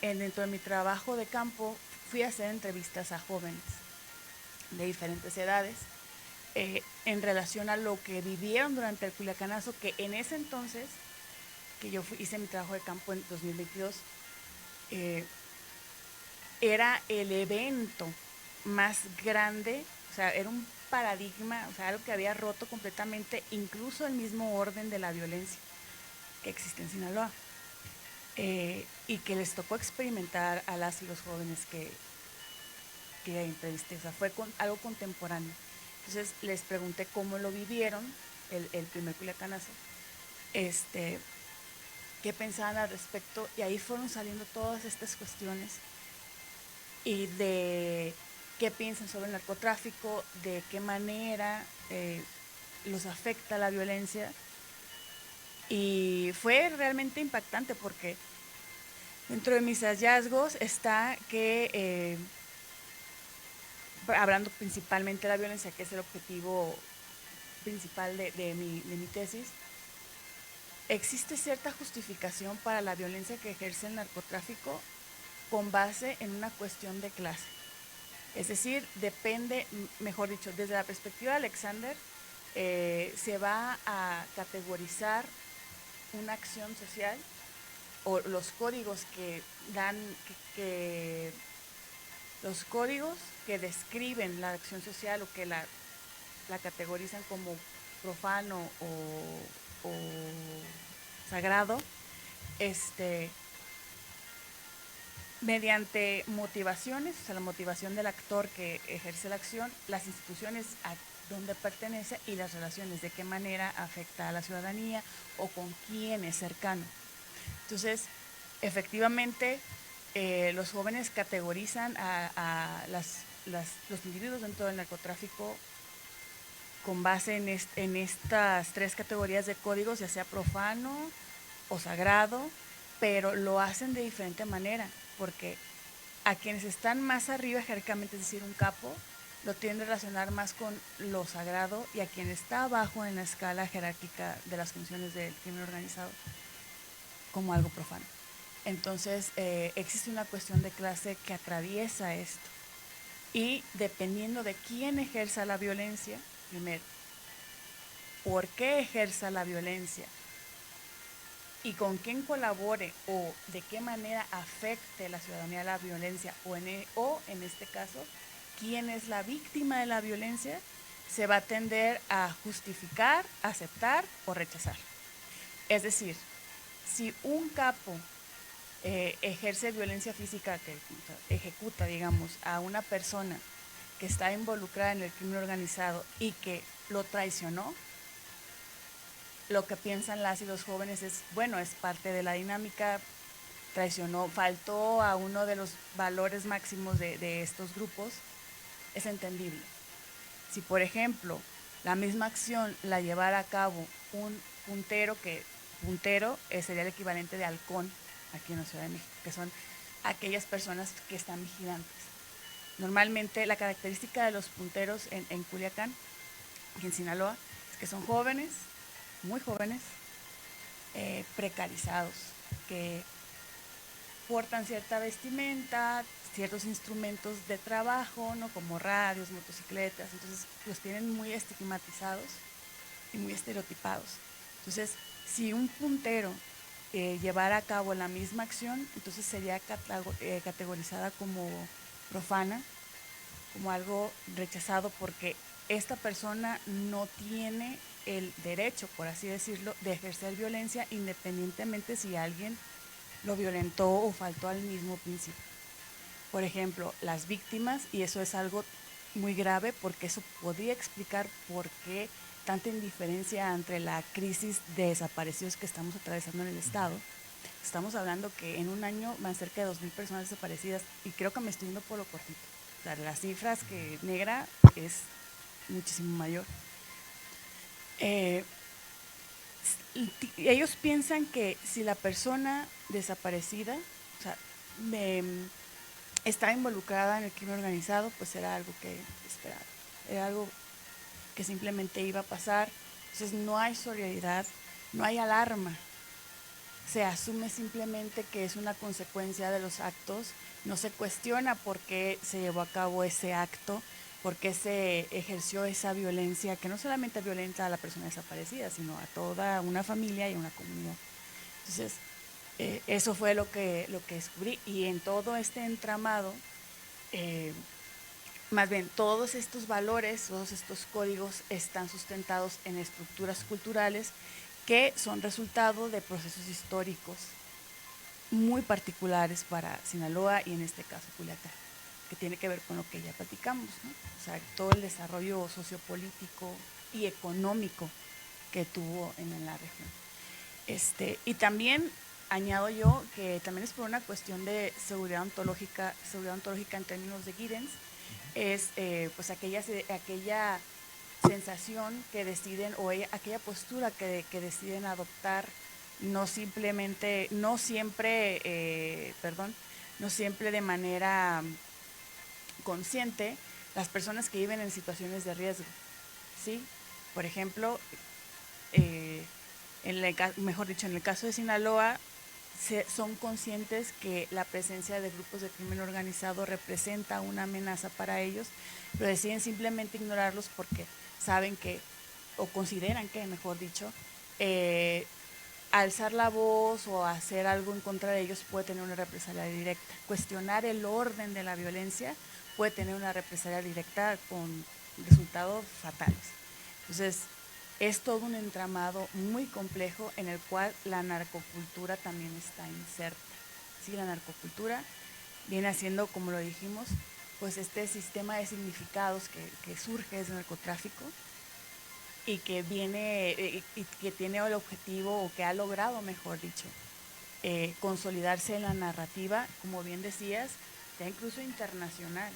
Dentro de mi trabajo de campo, fui a hacer entrevistas a jóvenes de diferentes edades en relación a lo que vivieron durante el Culiacanazo, que en ese entonces, que yo hice mi trabajo de campo en 2022, era el evento más grande, o sea, era un paradigma, o sea, algo que había roto completamente incluso el mismo orden de la violencia que existe en Sinaloa, y que les tocó experimentar a las y los jóvenes que entrevisté, o sea, fue algo contemporáneo. Entonces les pregunté cómo lo vivieron, el primer Culiacanazo, qué pensaban al respecto, y ahí fueron saliendo todas estas cuestiones y de qué piensan sobre el narcotráfico, de qué manera los afecta la violencia. Y fue realmente impactante porque dentro de mis hallazgos está que, hablando principalmente de la violencia, que es el objetivo principal de mi tesis, existe cierta justificación para la violencia que ejerce el narcotráfico con base en una cuestión de clase. Es decir, depende, mejor dicho, desde la perspectiva de Alexander, se va a categorizar una acción social o los códigos que dan, los códigos que describen la acción social o que la categorizan como profano o sagrado, mediante motivaciones, o sea, la motivación del actor que ejerce la acción, las instituciones a dónde pertenece y las relaciones, de qué manera afecta a la ciudadanía o con quién es cercano. Entonces, efectivamente, los jóvenes categorizan los individuos dentro del narcotráfico con base en estas tres categorías de códigos, ya sea profano o sagrado, pero lo hacen de diferente manera, porque a quienes están más arriba jerárquicamente, es decir, un capo, lo tienden a relacionar más con lo sagrado, y a quien está abajo en la escala jerárquica de las funciones del crimen organizado como algo profano. Entonces, existe una cuestión de clase que atraviesa esto, y dependiendo de quién ejerza la violencia, primero, por qué ejerza la violencia y con quién colabore o de qué manera afecte la ciudadanía la violencia, o en este caso, quién es la víctima de la violencia, se va a tender a justificar, aceptar o rechazar. Es decir, si un capo ejerce violencia física, que ejecuta, digamos, a una persona que está involucrada en el crimen organizado y que lo traicionó, lo que piensan las y los jóvenes es, bueno, es parte de la dinámica, traicionó, faltó a uno de los valores máximos de estos grupos, es entendible. Si, por ejemplo, la misma acción la llevara a cabo un puntero, que puntero sería el equivalente de halcón aquí en la Ciudad de México, que son aquellas personas que están vigilantes. Normalmente la característica de los punteros en Culiacán y en Sinaloa es que son jóvenes, muy jóvenes, precarizados, que portan cierta vestimenta, ciertos instrumentos de trabajo, ¿no? Como radios, motocicletas, entonces los tienen muy estigmatizados y muy estereotipados. Entonces, si un puntero llevara a cabo la misma acción, entonces sería categorizada como profana, como algo rechazado, porque esta persona no tiene el derecho, por así decirlo, de ejercer violencia, independientemente si alguien lo violentó o faltó al mismo principio. Por ejemplo, las víctimas, y eso es algo muy grave, porque eso podría explicar por qué tanta indiferencia entre la crisis de desaparecidos que estamos atravesando en el Estado. Estamos hablando que en un año van cerca de 2,000 personas desaparecidas, y creo que me estoy yendo por lo cortito. O sea, las cifras que negra es muchísimo mayor. Ellos piensan que si la persona desaparecida, o sea, está involucrada en el crimen organizado, pues era algo que esperar, era algo que simplemente iba a pasar. Entonces no hay solidaridad, no hay alarma, se asume simplemente que es una consecuencia de los actos, no se cuestiona por qué se llevó a cabo ese acto, por qué se ejerció esa violencia, que no solamente violenta a la persona desaparecida, sino a toda una familia y una comunidad. Entonces, eso fue lo que descubrí, y en todo este entramado, más bien todos estos valores, todos estos códigos están sustentados en estructuras culturales que son resultado de procesos históricos muy particulares para Sinaloa y en este caso Culiacán, que tiene que ver con lo que ya platicamos, ¿no? O sea, todo el desarrollo sociopolítico y económico que tuvo en la región. Y también añado yo que también es por una cuestión de seguridad ontológica en términos de Giddens, es pues aquella sensación que deciden, o aquella postura que deciden adoptar, no siempre de manera consciente, las personas que viven en situaciones de riesgo, ¿sí? Por ejemplo, en el caso de Sinaloa, son conscientes que la presencia de grupos de crimen organizado representa una amenaza para ellos, pero deciden simplemente ignorarlos porque saben que, o consideran que, mejor dicho, alzar la voz o hacer algo en contra de ellos puede tener una represalia directa. Cuestionar el orden de la violencia puede tener una represalia directa con resultados fatales. Entonces, es todo un entramado muy complejo en el cual la narcocultura también está inserta. ¿Sí? La narcocultura viene haciendo, como lo dijimos, pues este sistema de significados que surge del narcotráfico y que viene y que tiene el objetivo, o que ha logrado, mejor dicho, consolidarse en la narrativa, como bien decías, ya incluso internacional.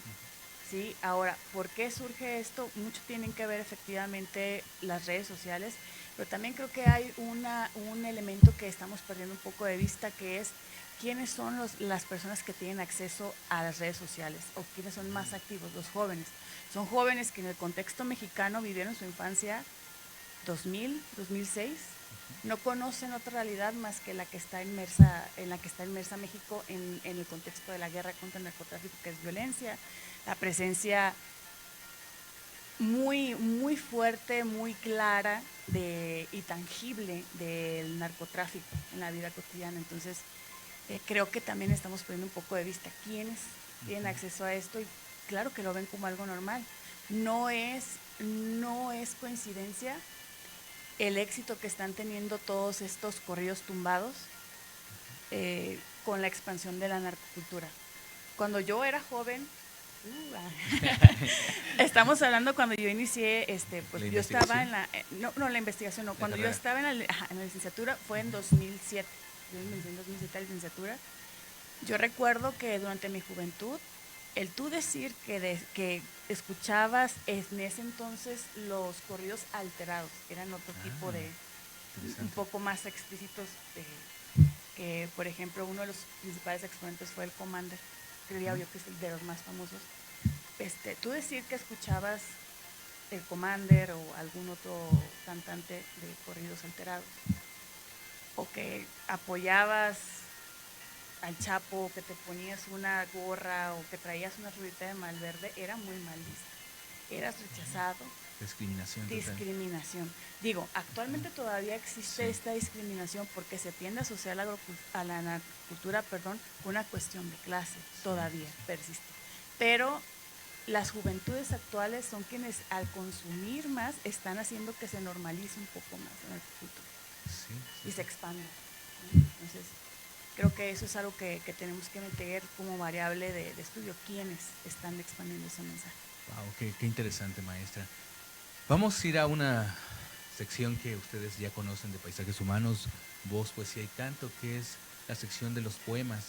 ¿Sí? Ahora, ¿por qué surge esto? Mucho tienen que ver efectivamente las redes sociales, pero también creo que hay un elemento que estamos perdiendo un poco de vista, que es quiénes son las personas que tienen acceso a las redes sociales, o quiénes son más activos, los jóvenes. Son jóvenes que en el contexto mexicano vivieron su infancia 2000, 2006, no conocen otra realidad más que la que está inmersa, en la que está inmersa México en el contexto de la guerra contra el narcotráfico, que es violencia, la presencia muy, muy fuerte, muy clara y tangible del narcotráfico en la vida cotidiana. Entonces, creo que también estamos poniendo un poco de vista quiénes tienen acceso a esto, y claro que lo ven como algo normal. No es coincidencia el éxito que están teniendo todos estos corridos tumbados con la expansión de la narcocultura. Cuando yo era joven, estamos hablando cuando yo inicié, pues yo estaba en la, la investigación no, cuando yo estaba en la licenciatura fue en 2007, yo inicié en 2007 la licenciatura. Yo recuerdo que durante mi juventud, el tú decir que escuchabas en ese entonces los corridos alterados, que eran otro tipo de, un poco más explícitos, que por ejemplo uno de los principales exponentes fue el Commander, creía yo que es el de los más famosos. Tú decir que escuchabas el Commander o algún otro cantante de corridos alterados, o que apoyabas al Chapo, que te ponías una gorra o que traías una rubita de Malverde, era muy mal visto, eras rechazado. Discriminación. Digo, actualmente todavía existe esta discriminación porque se tiende a asociar a la narcocultura, con una cuestión de clase, todavía persiste. Pero las juventudes actuales son quienes al consumir más están haciendo que se normalice un poco más la narcocultura y se expanda. Entonces, creo que eso es algo que tenemos que meter como variable de estudio, quiénes están expandiendo ese mensaje. Wow, qué interesante, maestra. Vamos a ir a una sección que ustedes ya conocen de Paisajes Humanos, Voz, Poesía y Canto, que es la sección de los poemas.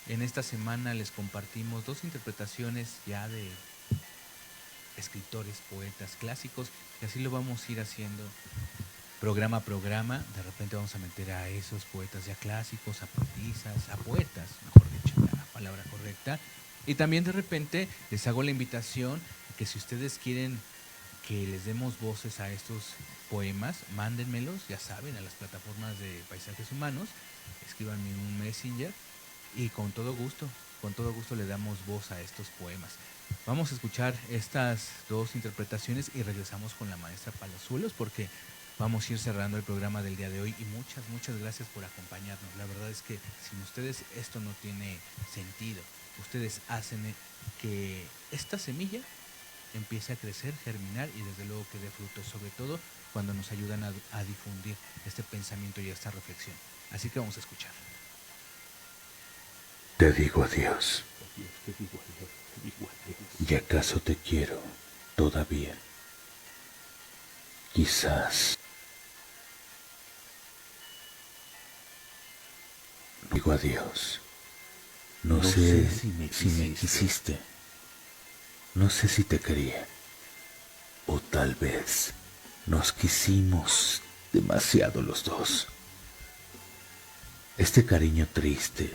En esta semana les compartimos 2 interpretaciones ya de escritores, poetas clásicos, y así lo vamos a ir haciendo programa a programa. De repente vamos a meter a esos poetas ya clásicos, a poetisas, a poetas, mejor dicho, la palabra correcta. Y también de repente les hago la invitación que si ustedes quieren que les demos voces a estos poemas, mándenmelos, ya saben, a las plataformas de Paisajes Humanos, escríbanme un Messenger y con todo gusto le damos voz a estos poemas. Vamos a escuchar estas 2 interpretaciones y regresamos con la maestra Palazuelos, porque vamos a ir cerrando el programa del día de hoy, y muchas gracias por acompañarnos. La verdad es que sin ustedes esto no tiene sentido. Ustedes hacen que esta semilla empiece a crecer, germinar y desde luego que dé frutos, sobre todo cuando nos ayudan a difundir este pensamiento y esta reflexión. Así que vamos a escuchar. Te digo adiós. ¿Y acaso te quiero todavía? Quizás. Digo adiós. No sé si me quisiste. No sé si te quería. O tal vez nos quisimos demasiado los dos. Este cariño triste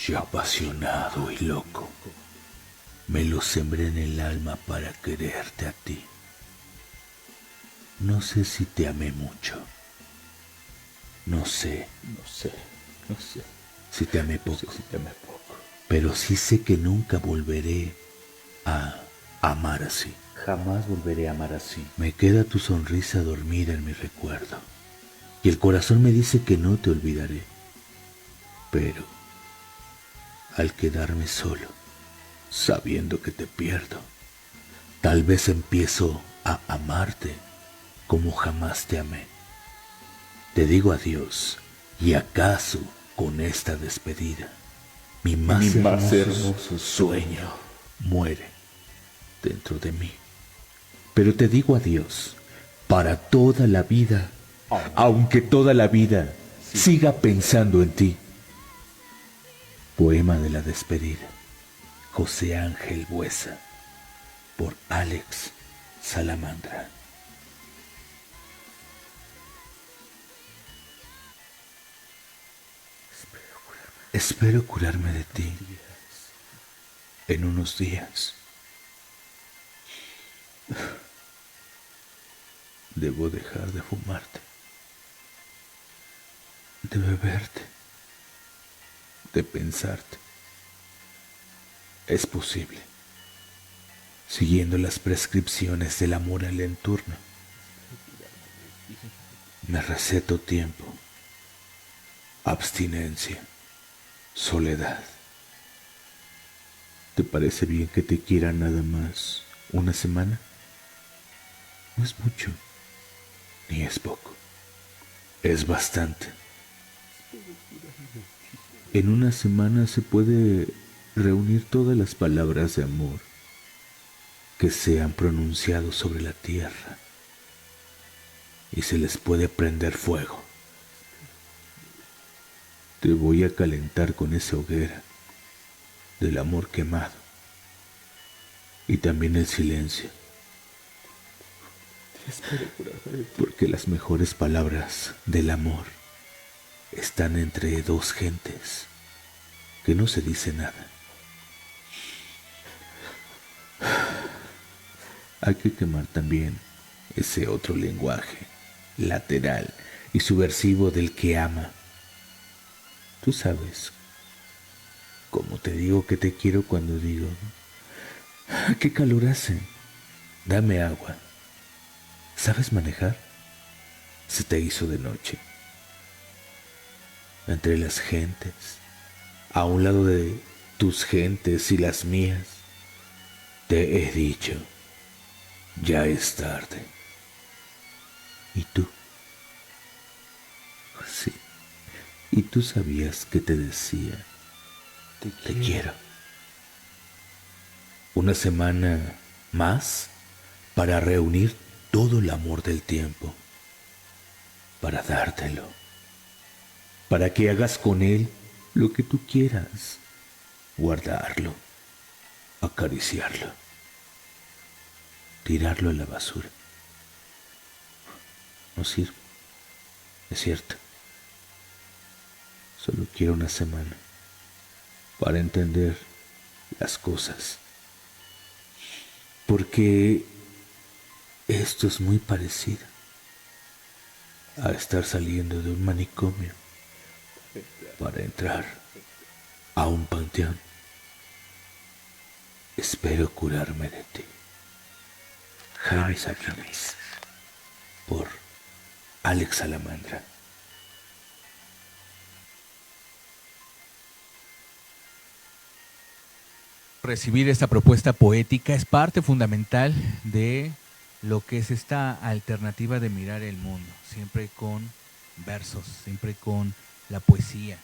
y apasionado y loco, me lo sembré en el alma para quererte a ti. No sé si te amé mucho. No sé si te amé poco. Pero sí sé que nunca volveré a amar así. Jamás volveré a amar así. Me queda tu sonrisa dormida en mi recuerdo, y el corazón me dice que no te olvidaré. Pero al quedarme solo, sabiendo que te pierdo, tal vez empiezo a amarte como jamás te amé. Te digo adiós, y acaso con esta despedida Mi más hermoso sueño muere dentro de mí. Pero te digo adiós para toda la vida, aunque toda la vida siga pensando en ti. Poema de la despedida. José Ángel Buesa, por Alex Salamandra. Espero curarme de ti en unos días. Debo dejar de fumarte, de beberte, de pensarte. Es posible, siguiendo las prescripciones del amor al entorno. Me receto tiempo, abstinencia, soledad. ¿Te parece bien que te quiera nada más una semana? No es mucho, ni es poco. Es bastante. En una semana se puede reunir todas las palabras de amor que se han pronunciado sobre la tierra y se les puede prender fuego. Te voy a calentar con esa hoguera del amor quemado y también el silencio, porque las mejores palabras del amor están entre dos gentes que no se dice nada. Hay que quemar también ese otro lenguaje lateral y subversivo del que ama. Tú sabes cómo te digo que te quiero cuando digo: ¿qué calor hace? Dame agua. ¿Sabes manejar? Se te hizo de noche. Entre las gentes, a un lado de tus gentes y las mías, te he dicho: ya es tarde. ¿Y tú? Sí. ¿Y tú sabías que te decía: te quiero? Una semana más para reunir todo el amor del tiempo, para dártelo, para que hagas con él lo que tú quieras, guardarlo, acariciarlo, tirarlo a la basura. No sirve, es cierto. Solo quiero una semana para entender las cosas, porque esto es muy parecido a estar saliendo de un manicomio para entrar a un panteón. Espero curarme de ti. Jaime Sabines, por Alex Salamandra. Recibir esta propuesta poética es parte fundamental de lo que es esta alternativa de mirar el mundo, siempre con versos, siempre con la poesía,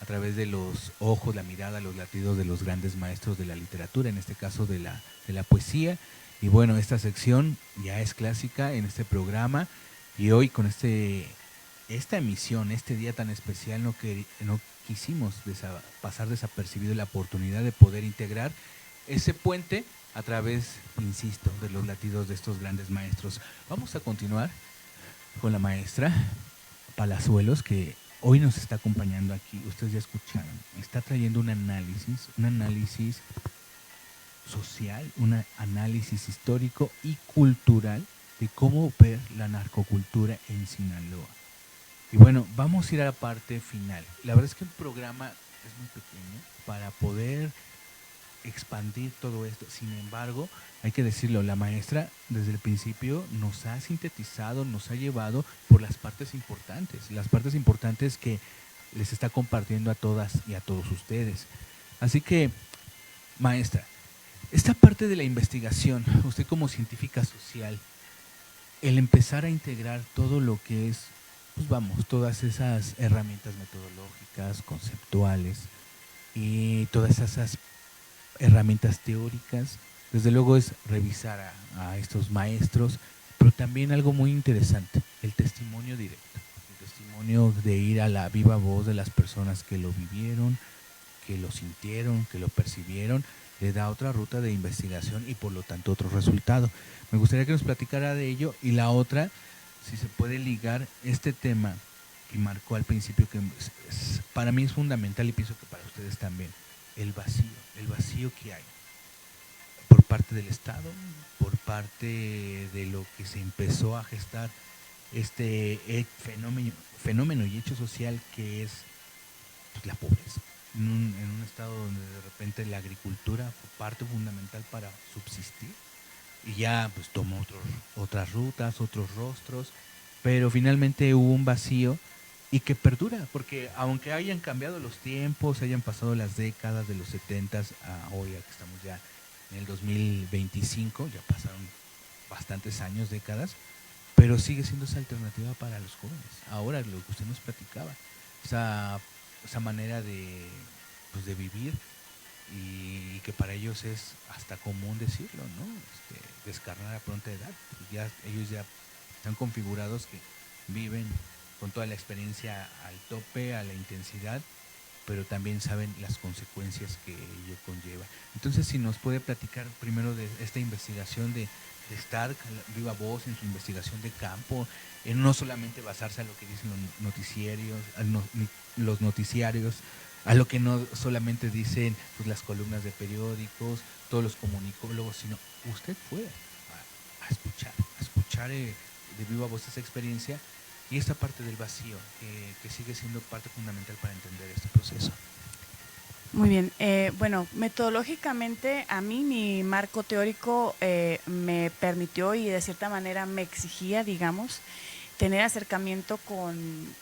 a través de los ojos, la mirada, los latidos de los grandes maestros de la literatura, en este caso de la poesía. Y bueno, esta sección ya es clásica en este programa, y hoy con esta emisión, este día tan especial, no quisimos pasar desapercibido la oportunidad de poder integrar ese puente a través, insisto, de los latidos de estos grandes maestros. Vamos a continuar con la maestra Palazuelos, que hoy nos está acompañando aquí. Ustedes ya escucharon, está trayendo un análisis social, un análisis histórico y cultural de cómo ver la narcocultura en Sinaloa. Y bueno, vamos a ir a la parte final. La verdad es que el programa es muy pequeño para poder expandir todo esto. Sin embargo, hay que decirlo, la maestra desde el principio nos ha sintetizado, nos ha llevado por las partes importantes que les está compartiendo a todas y a todos ustedes. Así que, maestra, esta parte de la investigación, usted como científica social, el empezar a integrar todo lo que es, pues vamos, todas esas herramientas metodológicas, conceptuales, y todas esas herramientas teóricas. Desde luego es revisar a estos maestros, pero también algo muy interesante, el testimonio directo, el testimonio de ir a la viva voz de las personas que lo vivieron, que lo sintieron, que lo percibieron, le da otra ruta de investigación y por lo tanto otro resultado. Me gustaría que nos platicara de ello y la otra, si se puede ligar este tema que marcó al principio, que para mí es fundamental y pienso que para ustedes también, el vacío que hay por parte del Estado, por parte de lo que se empezó a gestar este fenómeno y hecho social que es pues, la pobreza. En un estado donde de repente la agricultura fue parte fundamental para subsistir y ya pues tomó otras rutas, otros rostros, pero finalmente hubo un vacío y que perdura, porque aunque hayan cambiado los tiempos, hayan pasado las décadas de los 70 a hoy, que estamos ya en el 2025, ya pasaron bastantes años, décadas, pero sigue siendo esa alternativa para los jóvenes. Ahora, lo que usted nos platicaba, esa manera pues de vivir y que para ellos es hasta común decirlo, ¿no? Descarnar a pronta edad. Ellos ya están configurados que viven con toda la experiencia al tope, a la intensidad, pero también saben las consecuencias que ello conlleva. Entonces, si nos puede platicar primero de esta investigación de Stark, viva voz en su investigación de campo, en no solamente basarse a lo que dicen los noticiarios, a lo que no solamente dicen pues, las columnas de periódicos, todos los comunicólogos, sino usted fue a escuchar de viva voz esa experiencia y esta parte del vacío que sigue siendo parte fundamental para entender este proceso. Muy bien, bueno, metodológicamente a mí mi marco teórico me permitió y de cierta manera me exigía, digamos, tener acercamiento con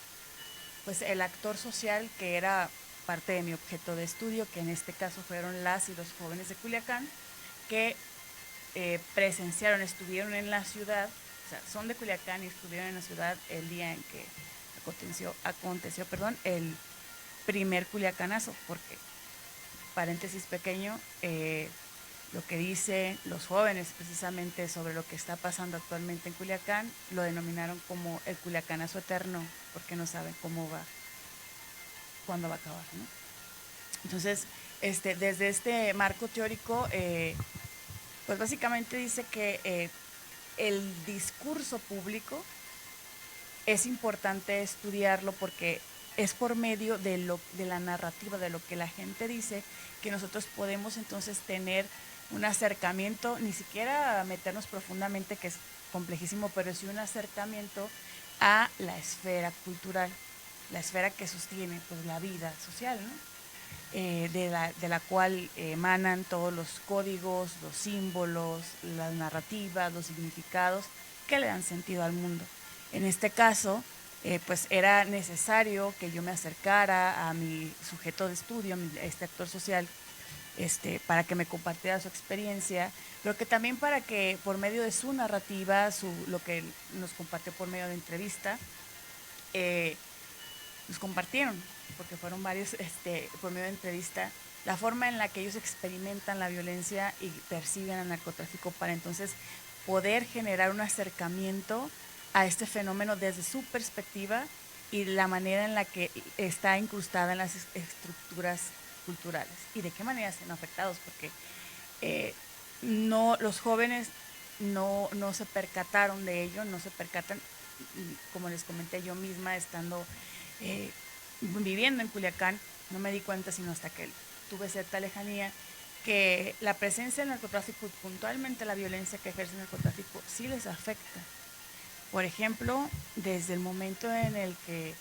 pues el actor social que era parte de mi objeto de estudio, que en este caso fueron las y los jóvenes de Culiacán, que presenciaron, estuvieron en la ciudad, o sea, son de Culiacán y estuvieron en la ciudad el día en que aconteció el primer culiacanazo, porque, paréntesis pequeño, lo que dicen los jóvenes precisamente sobre lo que está pasando actualmente en Culiacán, lo denominaron como el culiacanazo eterno, porque no saben cuándo va a acabar, ¿no? Entonces, desde este marco teórico, pues básicamente dice que el discurso público es importante estudiarlo porque es por medio de la narrativa, de lo que la gente dice, que nosotros podemos entonces tener un acercamiento, ni siquiera meternos profundamente, que es complejísimo, pero sí un acercamiento a la esfera cultural, la esfera que sostiene pues, la vida social, ¿no? De la cual emanan todos los códigos, los símbolos, las narrativas, los significados que le dan sentido al mundo. En este caso, pues era necesario que yo me acercara a mi sujeto de estudio, este actor social, para que me compartiera su experiencia, pero que también para que por medio de su narrativa, lo que nos compartió por medio de entrevista, nos compartieron, porque fueron varios por medio de entrevista, la forma en la que ellos experimentan la violencia y perciben el narcotráfico para entonces poder generar un acercamiento a este fenómeno desde su perspectiva y la manera en la que está incrustada en las estructuras culturales y de qué manera están afectados, porque los jóvenes no se percataron de ello, no se percatan, como les comenté yo misma, estando viviendo en Culiacán, no me di cuenta sino hasta que tuve cierta lejanía, que la presencia del narcotráfico y puntualmente la violencia que ejerce el narcotráfico sí les afecta. Por ejemplo, desde el momento en el que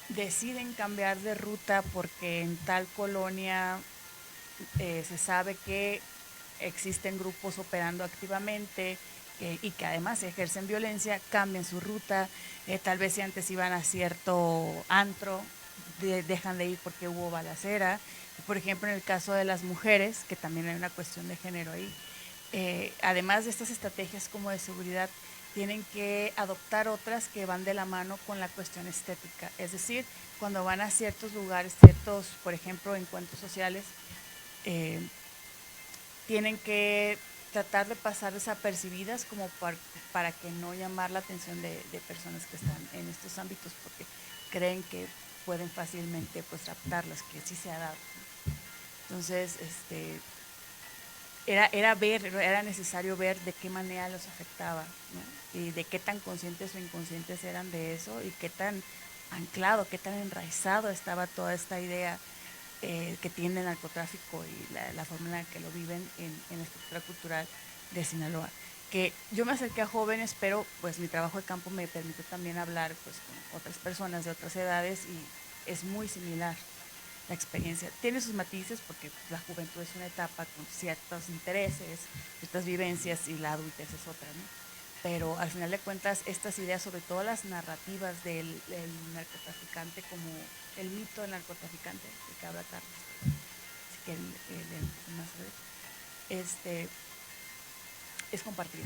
deciden cambiar de ruta porque en tal colonia se sabe que existen grupos operando activamente y que además ejercen violencia, cambian su ruta, tal vez si antes iban a cierto antro, dejan de ir porque hubo balacera. Por ejemplo, en el caso de las mujeres, que también hay una cuestión de género ahí, además de estas estrategias como de seguridad, tienen que adoptar otras que van de la mano con la cuestión estética. Es decir, cuando van a ciertos lugares, ciertos, por ejemplo, encuentros sociales, eh, tienen que tratar de pasar desapercibidas como para que no llamar la atención de personas que están en estos ámbitos, porque creen que pueden fácilmente pues raptarlas, que sí se ha dado. Entonces, era necesario ver de qué manera los afectaba, ¿no? Y de qué tan conscientes o inconscientes eran de eso y qué tan anclado, qué tan enraizado estaba toda esta idea que tiene el narcotráfico y la forma en la que lo viven en la estructura cultural de Sinaloa. Que yo me acerqué a jóvenes, pero pues mi trabajo de campo me permitió también hablar pues con otras personas de otras edades y es muy similar la experiencia. Tiene sus matices porque la juventud es una etapa con ciertos intereses, ciertas vivencias y la adultez es otra, ¿no? Pero al final de cuentas estas ideas, sobre todo las narrativas del narcotraficante, como el mito del narcotraficante, de que habla Carlos, así que el más es compartido.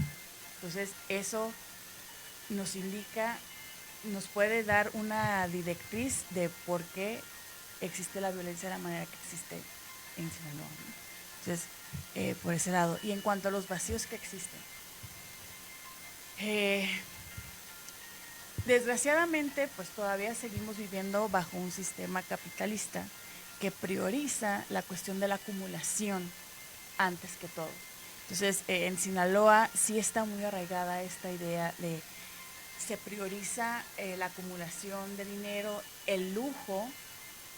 Entonces eso nos indica, nos puede dar una directriz de por qué existe la violencia de la manera que existe en Sinaloa, ¿no? Entonces, por ese lado. Y en cuanto a los vacíos que existen, desgraciadamente, pues todavía seguimos viviendo bajo un sistema capitalista que prioriza la cuestión de la acumulación antes que todo. Entonces, en Sinaloa sí está muy arraigada esta idea de se prioriza la acumulación de dinero, el lujo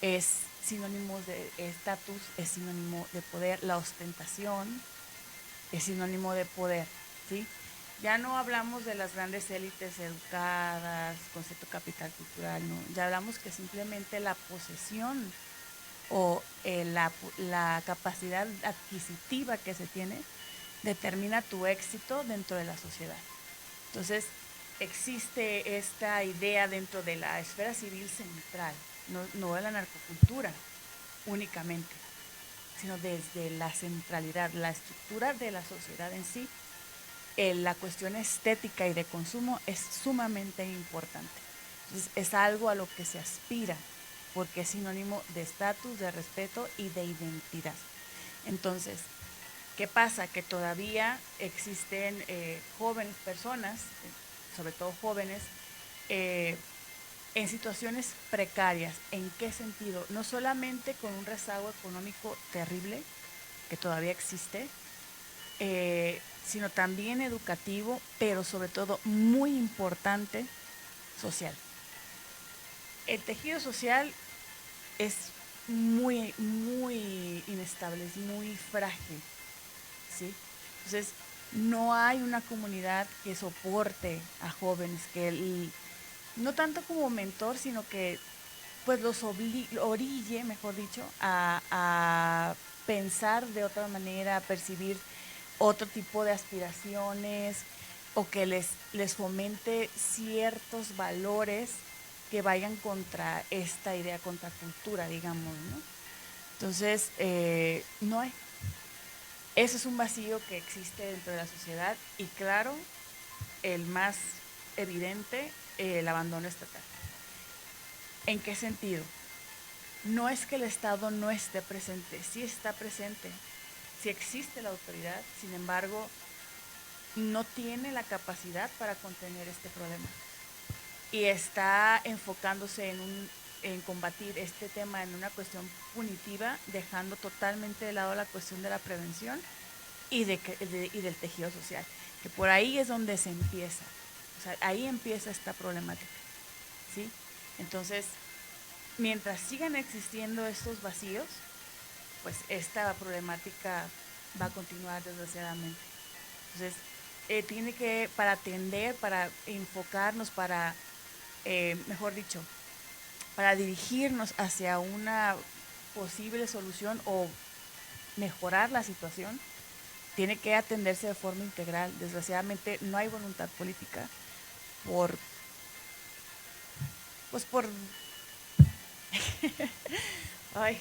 es sinónimo de estatus, es sinónimo de poder, la ostentación es sinónimo de poder, ¿sí? Ya no hablamos de las grandes élites educadas, concepto capital cultural, no, ya hablamos que simplemente la posesión o la capacidad adquisitiva que se tiene determina tu éxito dentro de la sociedad. Entonces, existe esta idea dentro de la esfera civil central, no de la narcocultura únicamente, sino desde la centralidad, la estructura de la sociedad en sí, la cuestión estética y de consumo es sumamente importante. Entonces, es algo a lo que se aspira, porque es sinónimo de estatus, de respeto y de identidad. Entonces, ¿qué pasa? Que todavía existen jóvenes personas, sobre todo jóvenes, en situaciones precarias. ¿En qué sentido? No solamente con un rezago económico terrible, que todavía existe, sino también educativo, pero sobre todo muy importante, social. El tejido social es muy, muy inestable, es muy frágil, ¿sí? Entonces, no hay una comunidad que soporte a jóvenes, que no tanto como mentor, sino que pues los orille, mejor dicho, a pensar de otra manera, a percibir otro tipo de aspiraciones o que les fomente ciertos valores que vayan contra esta idea, contra cultura, digamos, ¿no? Entonces, no hay. Eso es un vacío que existe dentro de la sociedad y claro, el más evidente, el abandono estatal. ¿En qué sentido? No es que el Estado no esté presente, sí está presente, sí existe la autoridad, sin embargo, no tiene la capacidad para contener este problema y está enfocándose en combatir este tema en una cuestión punitiva, dejando totalmente de lado la cuestión de la prevención y del tejido social, que por ahí es donde se empieza, o sea, ahí empieza esta problemática, ¿sí? Entonces, mientras sigan existiendo estos vacíos, pues esta problemática va a continuar desgraciadamente. Entonces, tiene que, para atender, para enfocarnos, para, mejor dicho, para dirigirnos hacia una posible solución o mejorar la situación, tiene que atenderse de forma integral. Desgraciadamente no hay voluntad política por, pues por, ay,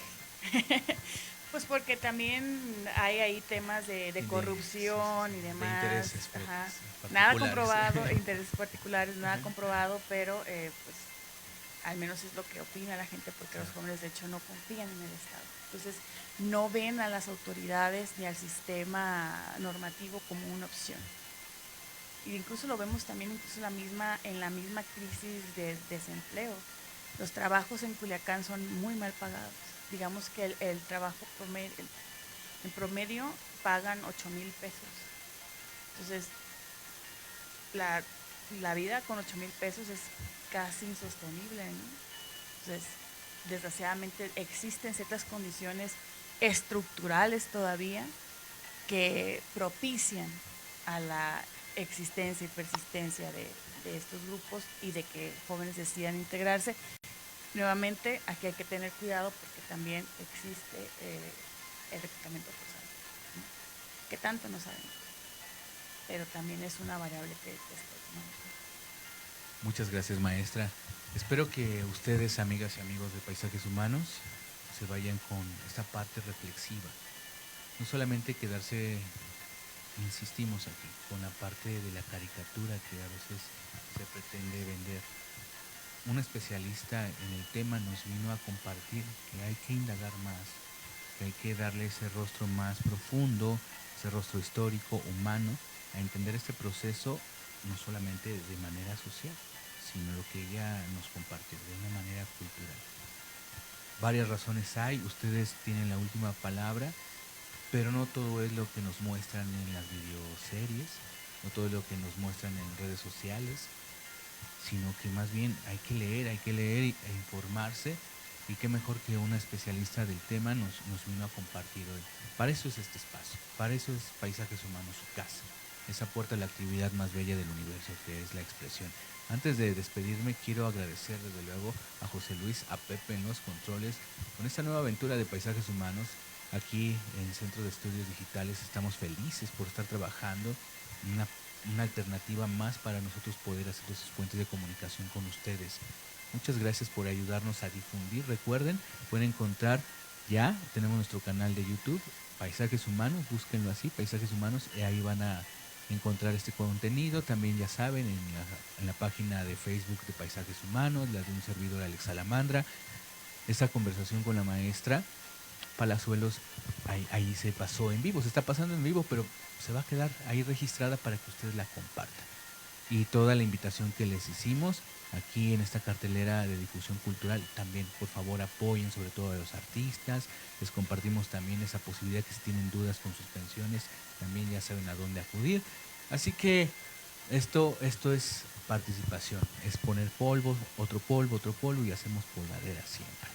Pues porque también hay ahí temas de corrupción y de demás. intereses Ajá. particulares. Nada comprobado, intereses particulares, nada comprobado, pero pues al menos es lo que opina la gente, porque Claro. los jóvenes de hecho no confían en el Estado. Entonces no ven a las autoridades ni al sistema normativo como una opción. Y incluso lo vemos también incluso en la misma crisis de desempleo. Los trabajos en Culiacán son muy mal pagados. Digamos que el trabajo promedio, en promedio pagan 8,000 pesos. Entonces, la, la vida con 8,000 pesos es casi insostenible, ¿no? Entonces, desgraciadamente existen ciertas condiciones estructurales todavía que propician a la existencia y persistencia de estos grupos y de que jóvenes decidan integrarse. Nuevamente, aquí hay que tener cuidado porque también existe el reclutamiento forzado, ¿no? Que tanto no sabemos, pero también es una variable que estoy tomando. Muchas gracias, maestra. Espero que ustedes, amigas y amigos de Paisajes Humanos, se vayan con esta parte reflexiva. No solamente quedarse, insistimos aquí, con la parte de la caricatura que a veces se pretende vender. Un especialista en el tema nos vino a compartir que hay que indagar más, que hay que darle ese rostro más profundo, ese rostro histórico, humano, a entender este proceso no solamente de manera social, sino lo que ella nos compartió de una manera cultural. Varias razones hay, ustedes tienen la última palabra, pero no todo es lo que nos muestran en las videoseries, no todo es lo que nos muestran en redes sociales, sino que más bien hay que leer e informarse, y qué mejor que una especialista del tema nos vino a compartir hoy. Para eso es este espacio, para eso es Paisajes Humanos, su casa, esa puerta a la actividad más bella del universo que es la expresión. Antes de despedirme, quiero agradecer desde luego a José Luis, a Pepe en los controles, con esta nueva aventura de Paisajes Humanos. Aquí en Centro de Estudios Digitales estamos felices por estar trabajando en una alternativa más para nosotros poder hacer esos puentes de comunicación con ustedes. Muchas gracias por ayudarnos a difundir. Recuerden, pueden encontrar, ya tenemos nuestro canal de YouTube, Paisajes Humanos, búsquenlo así, Paisajes Humanos, y ahí van a encontrar este contenido. También ya saben, en la página de Facebook de Paisajes Humanos, la de un servidor, Alex Salamandra, esta conversación con la maestra Palazuelos, ahí se pasó en vivo, se está pasando en vivo, pero se va a quedar ahí registrada para que ustedes la compartan. Y toda la invitación que les hicimos aquí en esta cartelera de difusión cultural, también por favor apoyen sobre todo a los artistas. Les compartimos también esa posibilidad que si tienen dudas con sus pensiones, también ya saben a dónde acudir. Así que esto es participación, es poner polvo, otro polvo y hacemos polvadera siempre.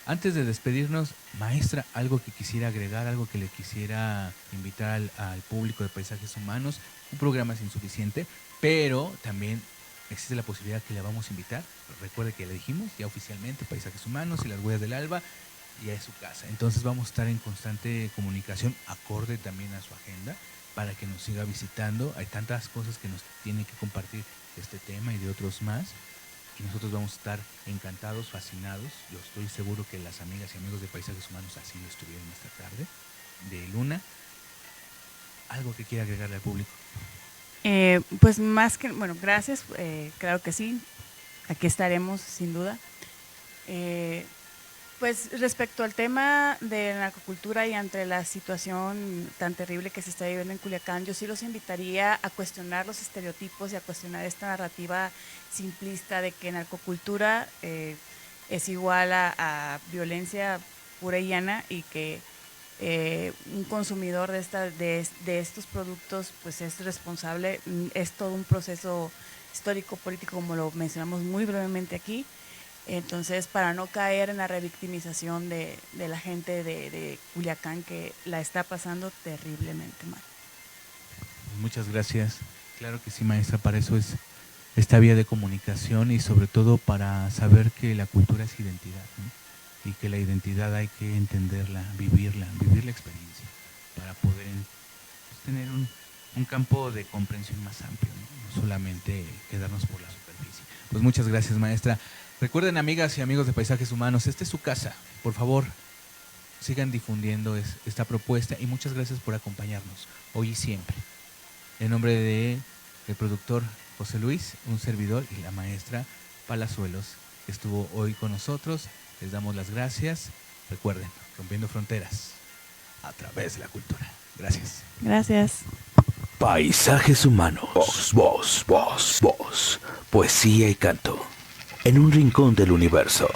Antes de despedirnos, maestra, algo que quisiera agregar, algo que le quisiera invitar al público de Paisajes Humanos. Un programa es insuficiente, pero también existe la posibilidad que la vamos a invitar. Recuerde que le dijimos ya oficialmente Paisajes Humanos y las Huellas del Alba, ya es su casa. Entonces vamos a estar en constante comunicación, acorde también a su agenda, para que nos siga visitando. Hay tantas cosas que nos tiene que compartir de este tema y de otros más. Y nosotros vamos a estar encantados, fascinados. Yo estoy seguro que las amigas y amigos de Paisajes Humanos así lo estuvieron esta tarde de luna. ¿Algo que quiera agregarle al público? Pues más que, bueno, gracias, claro que sí, aquí estaremos sin duda. Pues respecto al tema de la narcocultura y ante la situación tan terrible que se está viviendo en Culiacán, yo sí los invitaría a cuestionar los estereotipos y a cuestionar esta narrativa simplista de que narcocultura es igual a violencia pura y llana, y que un consumidor de estos productos pues es responsable. Es todo un proceso histórico, político, como lo mencionamos muy brevemente aquí. Entonces, para no caer en la revictimización de la gente de Culiacán, que la está pasando terriblemente mal. Muchas gracias. Claro que sí, maestra, para eso es esta vía de comunicación, y sobre todo para saber que la cultura es identidad, ¿no? Y que la identidad hay que entenderla, vivir la experiencia, para poder pues, tener un campo de comprensión más amplio, ¿no? No solamente quedarnos por la superficie. Pues muchas gracias, maestra. Recuerden, amigas y amigos de Paisajes Humanos, esta es su casa. Por favor, sigan difundiendo esta propuesta y muchas gracias por acompañarnos hoy y siempre. En nombre de el productor José Luis, un servidor y la maestra Palazuelos, que estuvo hoy con nosotros, les damos las gracias. Recuerden, rompiendo fronteras a través de la cultura. Gracias. Gracias. Paisajes humanos. Voz. Poesía y canto. En un rincón del universo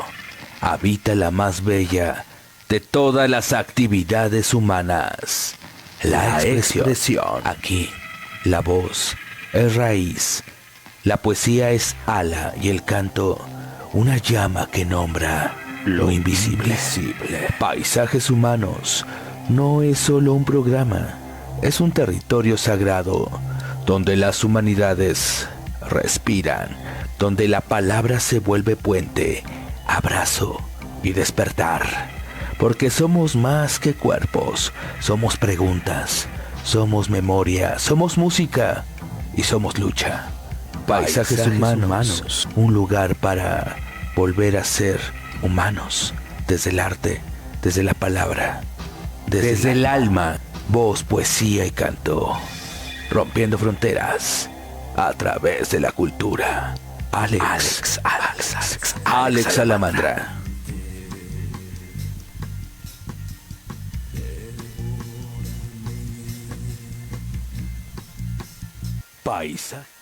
habita la más bella de todas las actividades humanas. La expresión. Aquí, la voz es raíz. La poesía es ala y el canto una llama que nombra lo invisible. Paisajes humanos no es solo un programa, es un territorio sagrado donde las humanidades respiran, donde la palabra se vuelve puente, abrazo y despertar. Porque somos más que cuerpos, somos preguntas, somos memoria, somos música y somos lucha. Paisajes humanos, un lugar para volver a ser humanos, desde el arte, desde la palabra, desde el alma, voz, poesía y canto, rompiendo fronteras a través de la cultura. Alex Salamandra. Paisaje.